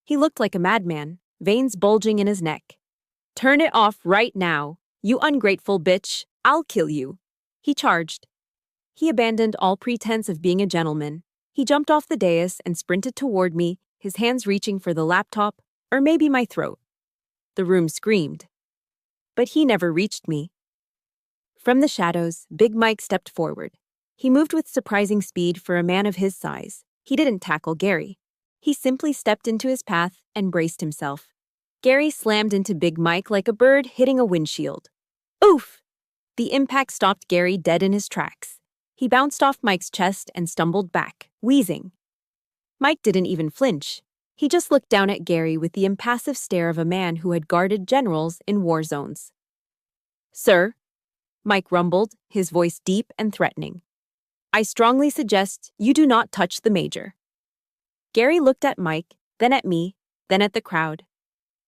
He looked like a madman, veins bulging in his neck. Turn it off right now. You ungrateful bitch. I'll kill you. He charged. He abandoned all pretense of being a gentleman. He jumped off the dais and sprinted toward me, his hands reaching for the laptop, or maybe my throat. The room screamed. But he never reached me. From the shadows, Big Mike stepped forward. He moved with surprising speed for a man of his size. He didn't tackle Gary. He simply stepped into his path and braced himself. Gary slammed into Big Mike like a bird hitting a windshield. Oof! The impact stopped Gary dead in his tracks. He bounced off Mike's chest and stumbled back, wheezing. Mike didn't even flinch. He just looked down at Gary with the impassive stare of a man who had guarded generals in war zones. Sir, Mike rumbled, his voice deep and threatening. I strongly suggest you do not touch the major. Gary looked at Mike, then at me, then at the crowd.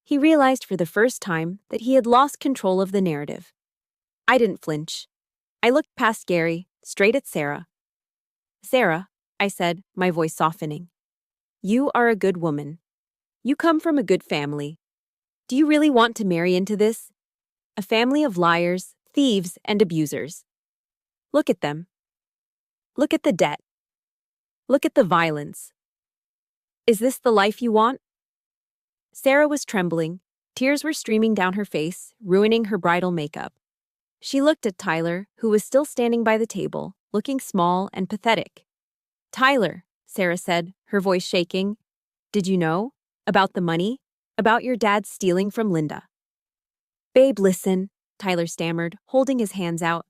He realized for the first time that he had lost control of the narrative. I didn't flinch. I looked past Gary, straight at Sarah. Sarah, I said, my voice softening. You are a good woman. You come from a good family. Do you really want to marry into this? A family of liars, thieves, and abusers. Look at them. Look at the debt. Look at the violence. Is this the life you want? Sarah was trembling. Tears were streaming down her face, ruining her bridal makeup. She looked at Tyler, who was still standing by the table, looking small and pathetic. Tyler, Sarah said, her voice shaking, did you know? About the money? About your dad stealing from Linda? Babe, listen, Tyler stammered, holding his hands out.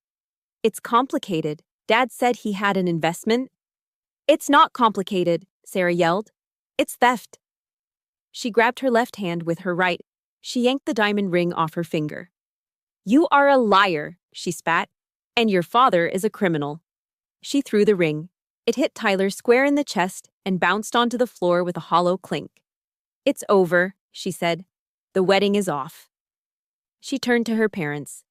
It's complicated. Dad said he had an investment. It's not complicated, Sarah yelled. It's theft. She grabbed her left hand with her right. She yanked the diamond ring off her finger. You are a liar, she spat, and your father is a criminal. She threw the ring. It hit Tyler square in the chest and bounced onto the floor with a hollow clink. It's over, she said. The wedding is off. She turned to her parents.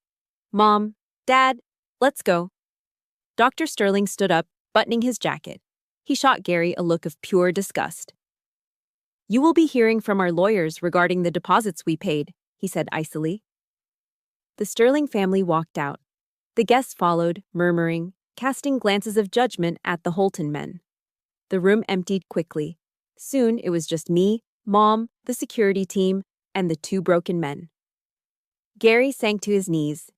Mom, Dad, let's go. Dr. Sterling stood up, buttoning his jacket. He shot Gary a look of pure disgust. You will be hearing from our lawyers regarding the deposits we paid, he said icily. The Sterling family walked out. The guests followed, murmuring, casting glances of judgment at the Holton men. The room emptied quickly. Soon it was just me, Mom, the security team, and the two broken men. Gary sank to his knees.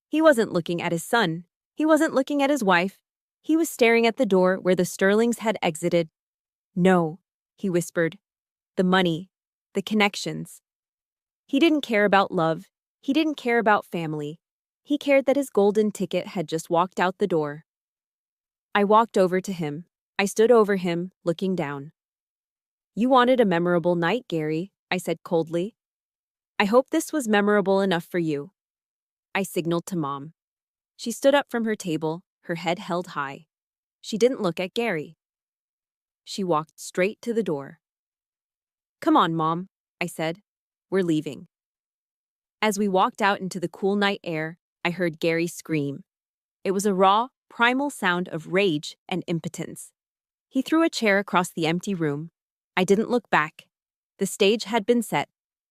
He wasn't looking at his son. He wasn't looking at his wife. He was staring at the door where the Sterlings had exited. No, he whispered. The money, the connections. He didn't care about love. He didn't care about family. He cared that his golden ticket had just walked out the door. I walked over to him. I stood over him, looking down. You wanted a memorable night, Gary, I said coldly. I hope this was memorable enough for you. I signaled to Mom. She stood up from her table, her head held high. She didn't look at Gary. She walked straight to the door. Come on, Mom, I said. We're leaving. As we walked out into the cool night air, I heard Gary scream. It was a raw, primal sound of rage and impotence. He threw a chair across the empty room. I didn't look back. The stage had been set,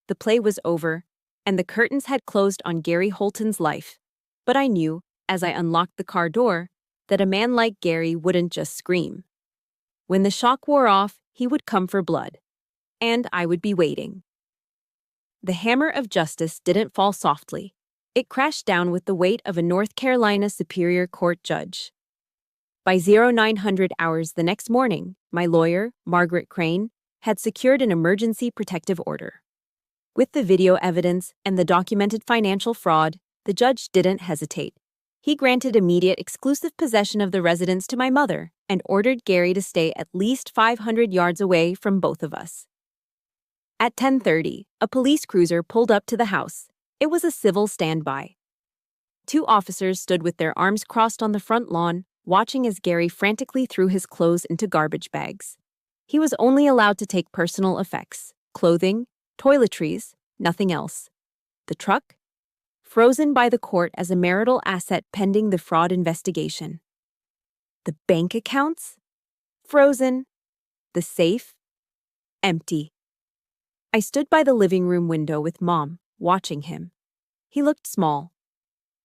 the play was over, and the curtains had closed on Gary Holton's life. But I knew, as I unlocked the car door, that a man like Gary wouldn't just scream. When the shock wore off, he would come for blood. And I would be waiting. The hammer of justice didn't fall softly. It crashed down with the weight of a North Carolina Superior Court judge. By 0900 hours the next morning, my lawyer, Margaret Crane, had secured an emergency protective order. With the video evidence and the documented financial fraud, the judge didn't hesitate. He granted immediate exclusive possession of the residence to my mother and ordered Gary to stay at least 500 yards away from both of us. At 10:30, a police cruiser pulled up to the house. It was a civil standby. Two officers stood with their arms crossed on the front lawn, watching as Gary frantically threw his clothes into garbage bags. He was only allowed to take personal effects, clothing, toiletries, nothing else. The truck? Frozen by the court as a marital asset pending the fraud investigation. The bank accounts? Frozen. The safe? Empty. I stood by the living room window with Mom, watching him. He looked small.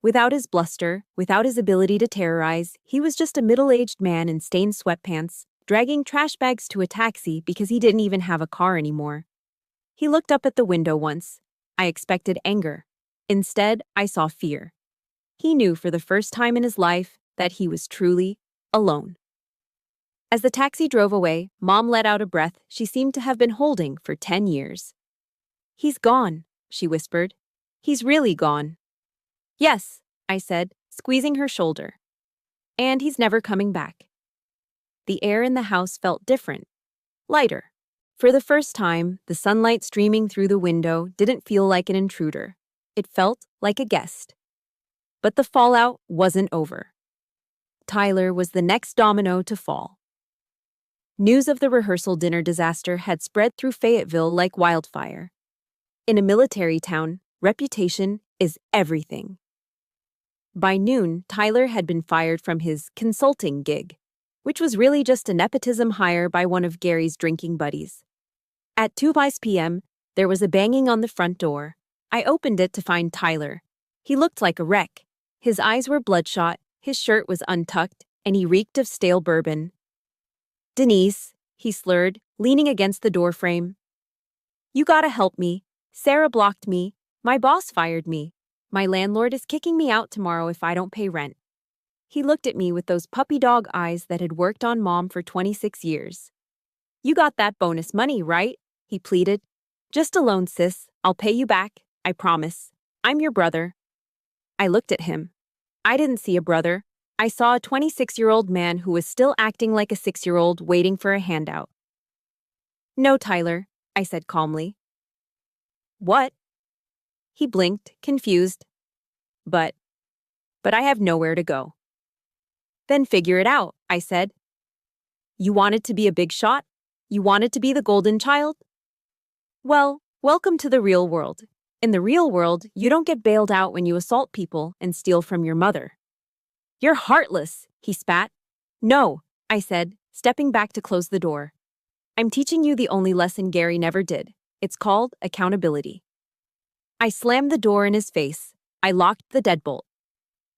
Without his bluster, without his ability to terrorize, he was just a middle-aged man in stained sweatpants, dragging trash bags to a taxi because he didn't even have a car anymore. He looked up at the window once. I expected anger. Instead, I saw fear. He knew for the first time in his life that he was truly alone. As the taxi drove away, Mom let out a breath she seemed to have been holding for 10 years. He's gone, she whispered. He's really gone. Yes, I said, squeezing her shoulder. And he's never coming back. The air in the house felt different, lighter. For the first time, the sunlight streaming through the window didn't feel like an intruder. It felt like a guest. But the fallout wasn't over. Tyler was the next domino to fall. News of the rehearsal dinner disaster had spread through Fayetteville like wildfire. In a military town, reputation is everything. By noon, Tyler had been fired from his consulting gig, which was really just a nepotism hire by one of Gary's drinking buddies. At 2 p.m., there was a banging on the front door. I opened it to find Tyler. He looked like a wreck. His eyes were bloodshot, his shirt was untucked, and he reeked of stale bourbon. "Denise," he slurred, leaning against the doorframe. "You gotta help me. Sarah blocked me. My boss fired me. My landlord is kicking me out tomorrow if I don't pay rent." He looked at me with those puppy dog eyes that had worked on Mom for 26 years. "You got that bonus money, right?" he pleaded. "Just a loan, sis. I'll pay you back, I promise. I'm your brother." I looked at him. I didn't see a brother. I saw a 26-year-old man who was still acting like a 6-year-old waiting for a handout. "No, Tyler," I said calmly. "What?" He blinked, confused. But I have nowhere to go." "Then figure it out," I said. "You wanted to be a big shot? You wanted to be the golden child? Well, welcome to the real world. In the real world, you don't get bailed out when you assault people and steal from your mother." "You're heartless," he spat. "No," I said, stepping back to close the door. "I'm teaching you the only lesson Gary never did. It's called accountability." I slammed the door in his face. I locked the deadbolt.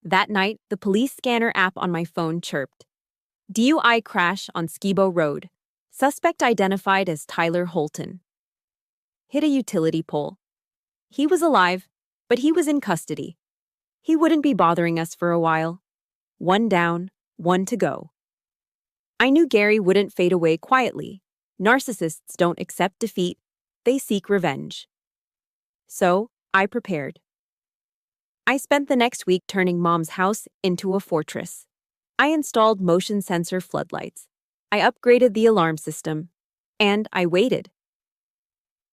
That night, the police scanner app on my phone chirped. DUI crash on Skibo Road. Suspect identified as Tyler Holton. Hit a utility pole. He was alive, but he was in custody. He wouldn't be bothering us for a while. One down, one to go. I knew Gary wouldn't fade away quietly. Narcissists don't accept defeat. They seek revenge. So, I prepared. I spent the next week turning Mom's house into a fortress. I installed motion sensor floodlights. I upgraded the alarm system. And I waited.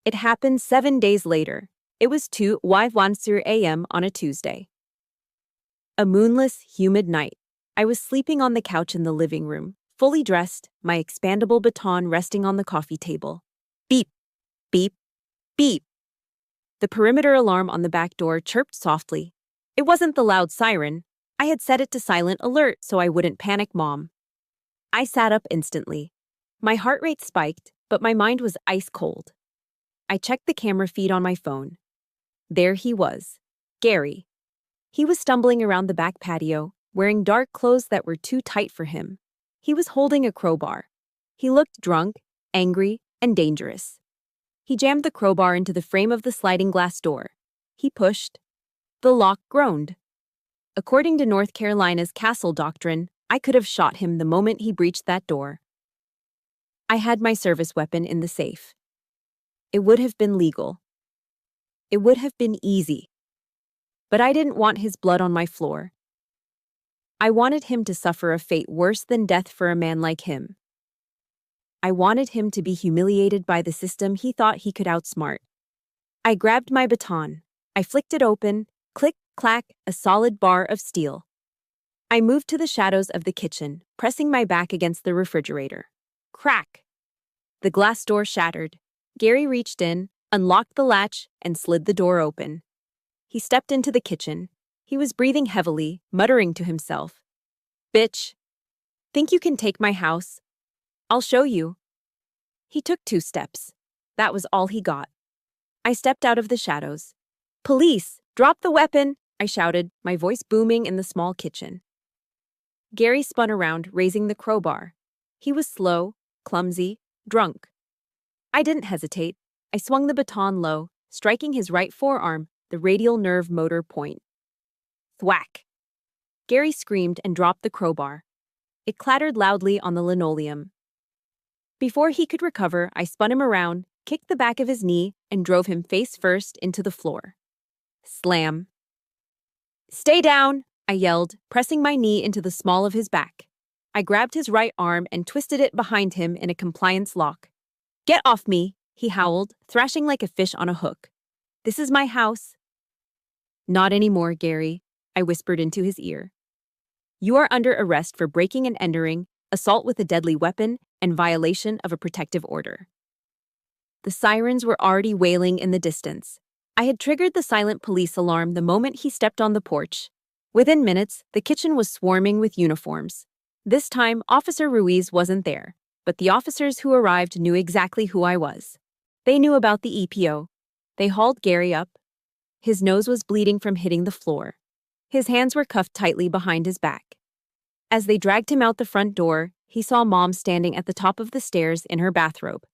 It happened 7 days later. It was 2:15 a.m. on a Tuesday. A moonless, humid night. I was sleeping on the couch in the living room, fully dressed, my expandable baton resting on the coffee table. Beep, beep, beep. The perimeter alarm on the back door chirped softly. It wasn't the loud siren. I had set it to silent alert so I wouldn't panic Mom. I sat up instantly. My heart rate spiked, but my mind was ice cold. I checked the camera feed on my phone. There he was, Gary. He was stumbling around the back patio, wearing dark clothes that were too tight for him. He was holding a crowbar. He looked drunk, angry, and dangerous. He jammed the crowbar into the frame of the sliding glass door. He pushed. The lock groaned. According to North Carolina's castle doctrine, I could have shot him the moment he breached that door. I had my service weapon in the safe. It would have been legal. It would have been easy. But I didn't want his blood on my floor. I wanted him to suffer a fate worse than death for a man like him. I wanted him to be humiliated by the system he thought he could outsmart. I grabbed my baton. I flicked it open. Click, clack, a solid bar of steel. I moved to the shadows of the kitchen, pressing my back against the refrigerator. Crack! The glass door shattered. Gary reached in, unlocked the latch, and slid the door open. He stepped into the kitchen. He was breathing heavily, muttering to himself. "Bitch! Think you can take my house? I'll show you." He took 2 steps. That was all he got. I stepped out of the shadows. "Police! Drop the weapon!" I shouted, my voice booming in the small kitchen. Gary spun around, raising the crowbar. He was slow, clumsy, drunk. I didn't hesitate. I swung the baton low, striking his right forearm, the radial nerve motor point. Thwack! Gary screamed and dropped the crowbar. It clattered loudly on the linoleum. Before he could recover, I spun him around, kicked the back of his knee, and drove him face first into the floor. Slam. "Stay down!" I yelled, pressing my knee into the small of his back. I grabbed his right arm and twisted it behind him in a compliance lock. "Get off me!" he howled, thrashing like a fish on a hook. "This is my house." "Not anymore, Gary," I whispered into his ear. "You are under arrest for breaking and entering, assault with a deadly weapon, and violation of a protective order. The sirens were already wailing in the distance. I had triggered the silent police alarm the moment he stepped on the porch. Within minutes, the kitchen was swarming with uniforms. This time, Officer Ruiz wasn't there, but the officers who arrived knew exactly who I was. They knew about the EPO. They hauled Gary up. His nose was bleeding from hitting the floor. His hands were cuffed tightly behind his back. As they dragged him out the front door, he saw Mom standing at the top of the stairs in her bathrobe.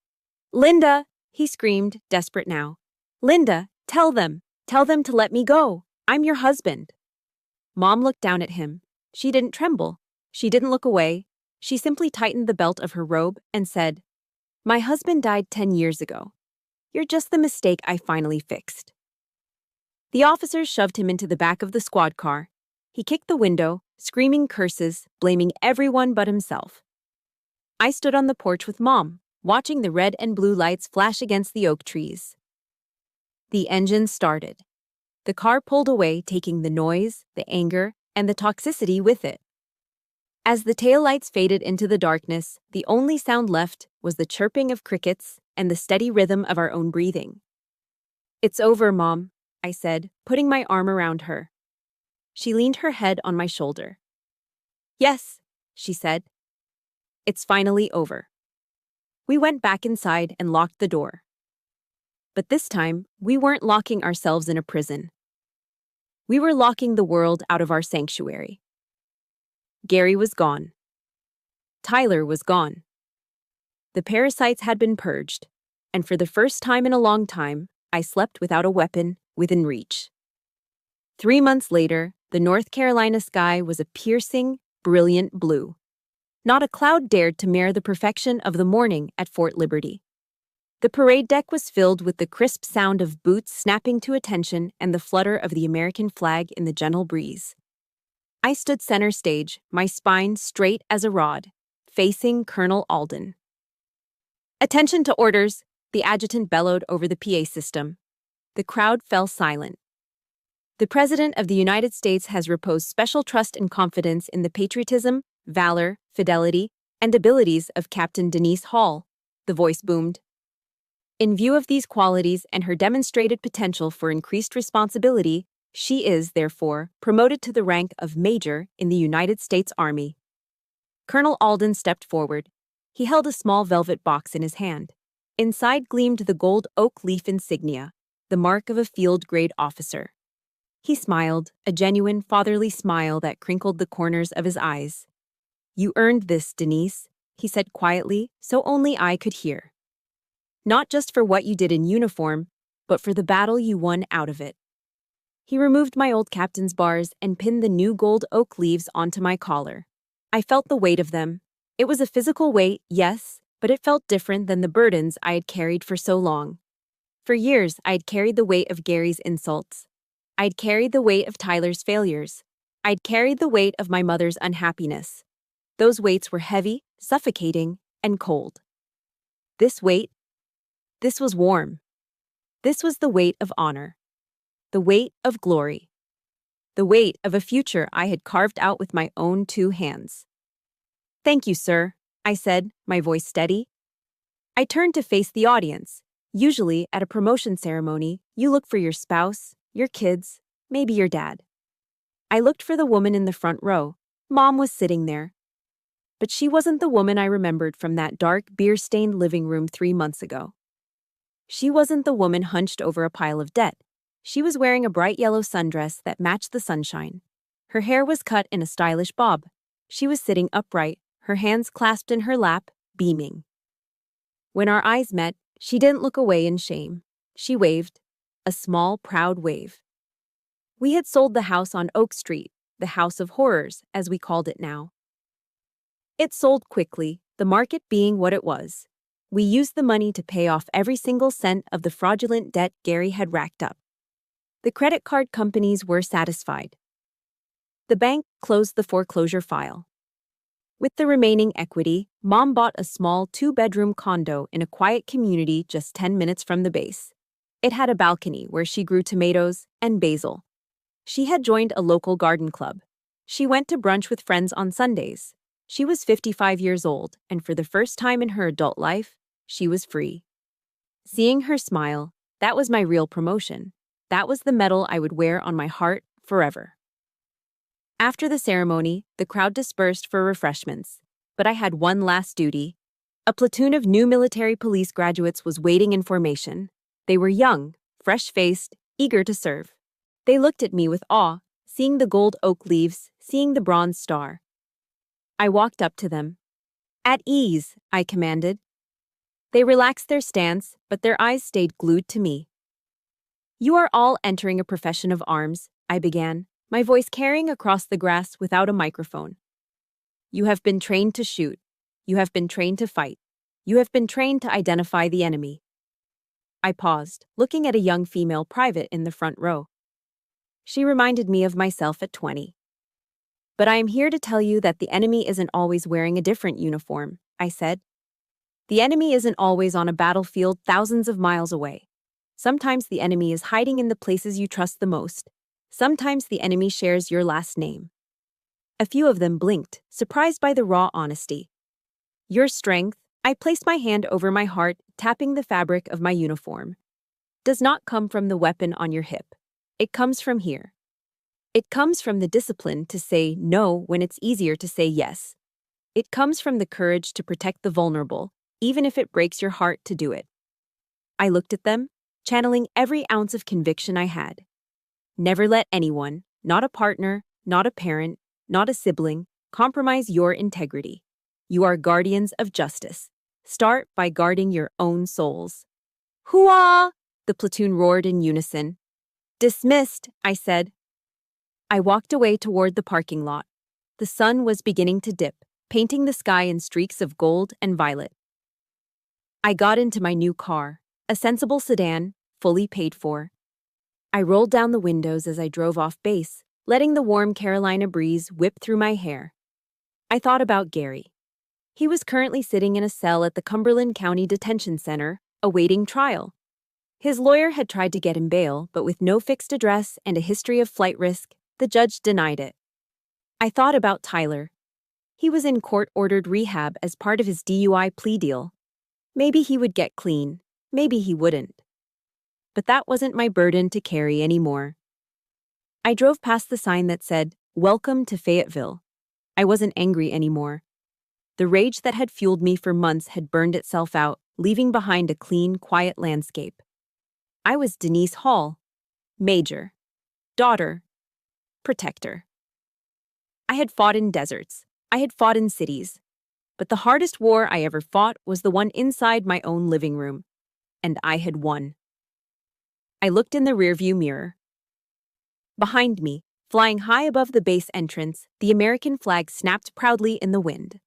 "Linda!" he screamed, desperate now. "Linda, tell them to let me go. I'm your husband." Mom looked down at him. She didn't tremble. She didn't look away. She simply tightened the belt of her robe and said, "My husband died 10 years ago. You're just the mistake I finally fixed." The officers shoved him into the back of the squad car. He kicked the window, screaming curses, blaming everyone but himself. I stood on the porch with Mom, watching the red and blue lights flash against the oak trees. The engine started. The car pulled away, taking the noise, the anger, and the toxicity with it. As the taillights faded into the darkness, the only sound left was the chirping of crickets and the steady rhythm of our own breathing. "It's over, Mom," I said, putting my arm around her. She leaned her head on my shoulder. "Yes," she said. "It's finally over." We went back inside and locked the door. But this time, we weren't locking ourselves in a prison. We were locking the world out of our sanctuary. Gary was gone. Tyler was gone. The parasites had been purged, and for the first time in a long time, I slept without a weapon within reach. 3 months later, the North Carolina sky was a piercing, brilliant blue. Not a cloud dared to mar the perfection of the morning at Fort Liberty. The parade deck was filled with the crisp sound of boots snapping to attention and the flutter of the American flag in the gentle breeze. I stood center stage, my spine straight as a rod, facing Colonel Alden. "Attention to orders," the adjutant bellowed over the PA system. The crowd fell silent. "The President of the United States has reposed special trust and confidence in the patriotism, valor, fidelity, and abilities of Captain Denise Hall," the voice boomed. "In view of these qualities and her demonstrated potential for increased responsibility, she is, therefore, promoted to the rank of Major in the United States Army." Colonel Alden stepped forward. He held a small velvet box in his hand. Inside gleamed the gold oak leaf insignia, the mark of a field-grade officer. He smiled, a genuine fatherly smile that crinkled the corners of his eyes. "You earned this, Denise," he said quietly, so only I could hear. "Not just for what you did in uniform, but for the battle you won out of it." He removed my old captain's bars and pinned the new gold oak leaves onto my collar. I felt the weight of them. It was a physical weight, yes, but it felt different than the burdens I had carried for so long. For years, I had carried the weight of Gary's insults. I'd carried the weight of Tyler's failures. I'd carried the weight of my mother's unhappiness. Those weights were heavy, suffocating, and cold. This weight, this was warm. This was the weight of honor. The weight of glory. The weight of a future I had carved out with my own 2 hands. "Thank you, sir," I said, my voice steady. I turned to face the audience. Usually, at a promotion ceremony, you look for your spouse, your kids, maybe your dad. I looked for the woman in the front row. Mom was sitting there. But she wasn't the woman I remembered from that dark, beer-stained living room 3 months ago. She wasn't the woman hunched over a pile of debt. She was wearing a bright yellow sundress that matched the sunshine. Her hair was cut in a stylish bob. She was sitting upright, her hands clasped in her lap, beaming. When our eyes met, she didn't look away in shame. She waved, a small, proud wave. We had sold the house on Oak Street, the House of Horrors, as we called it now. It sold quickly, the market being what it was. We used the money to pay off every single cent of the fraudulent debt Gary had racked up. The credit card companies were satisfied. The bank closed the foreclosure file. With the remaining equity, Mom bought a small 2-bedroom condo in a quiet community just 10 minutes from the base. It had a balcony where she grew tomatoes and basil. She had joined a local garden club. She went to brunch with friends on Sundays. She was 55 years old, and for the first time in her adult life, she was free. Seeing her smile, that was my real promotion. That was the medal I would wear on my heart forever. After the ceremony, the crowd dispersed for refreshments, but I had one last duty. A platoon of new military police graduates was waiting in formation. They were young, fresh-faced, eager to serve. They looked at me with awe, seeing the gold oak leaves, seeing the bronze star. I walked up to them. "At ease," I commanded. They relaxed their stance, but their eyes stayed glued to me. "You are all entering a profession of arms," I began, my voice carrying across the grass without a microphone. "You have been trained to shoot. You have been trained to fight. You have been trained to identify the enemy." I paused, looking at a young female private in the front row. She reminded me of myself at 20. "But I am here to tell you that the enemy isn't always wearing a different uniform," I said. "The enemy isn't always on a battlefield thousands of miles away. Sometimes the enemy is hiding in the places you trust the most. Sometimes the enemy shares your last name." A few of them blinked, surprised by the raw honesty. "Your strength," I placed my hand over my heart, tapping the fabric of my uniform, "does not come from the weapon on your hip. It comes from here. It comes from the discipline to say no when it's easier to say yes. It comes from the courage to protect the vulnerable, even if it breaks your heart to do it." I looked at them, channeling every ounce of conviction I had. Never let anyone, not a partner, not a parent, not a sibling, compromise your integrity. You are guardians of justice. Start by guarding your own souls. "Hooah!" the platoon roared in unison. "Dismissed," I said. I walked away toward the parking lot. The sun was beginning to dip, painting the sky in streaks of gold and violet. I got into my new car, a sensible sedan, fully paid for. I rolled down the windows as I drove off base, letting the warm Carolina breeze whip through my hair. I thought about Gary. He was currently sitting in a cell at the Cumberland County Detention Center, awaiting trial. His lawyer had tried to get him bail, but with no fixed address and a history of flight risk, the judge denied it. I thought about Tyler. He was in court-ordered rehab as part of his DUI plea deal. Maybe he would get clean, maybe he wouldn't. But that wasn't my burden to carry anymore. I drove past the sign that said, "Welcome to Fayetteville." I wasn't angry anymore. The rage that had fueled me for months had burned itself out, leaving behind a clean, quiet landscape. I was Denise Hall, Major, daughter, protector. I had fought in deserts. I had fought in cities. But the hardest war I ever fought was the one inside my own living room. And I had won. I looked in the rearview mirror. Behind me, flying high above the base entrance, the American flag snapped proudly in the wind.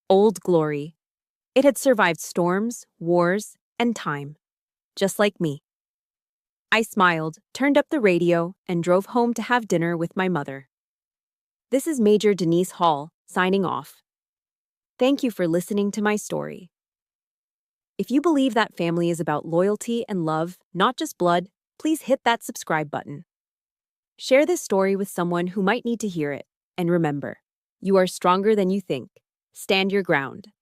Old Glory. It had survived storms, wars, and time. Just like me. I smiled, turned up the radio, and drove home to have dinner with my mother. This is Major Denise Hall, signing off. Thank you for listening to my story. If you believe that family is about loyalty and love, not just blood, please hit that subscribe button. Share this story with someone who might need to hear it. And remember, you are stronger than you think. Stand your ground.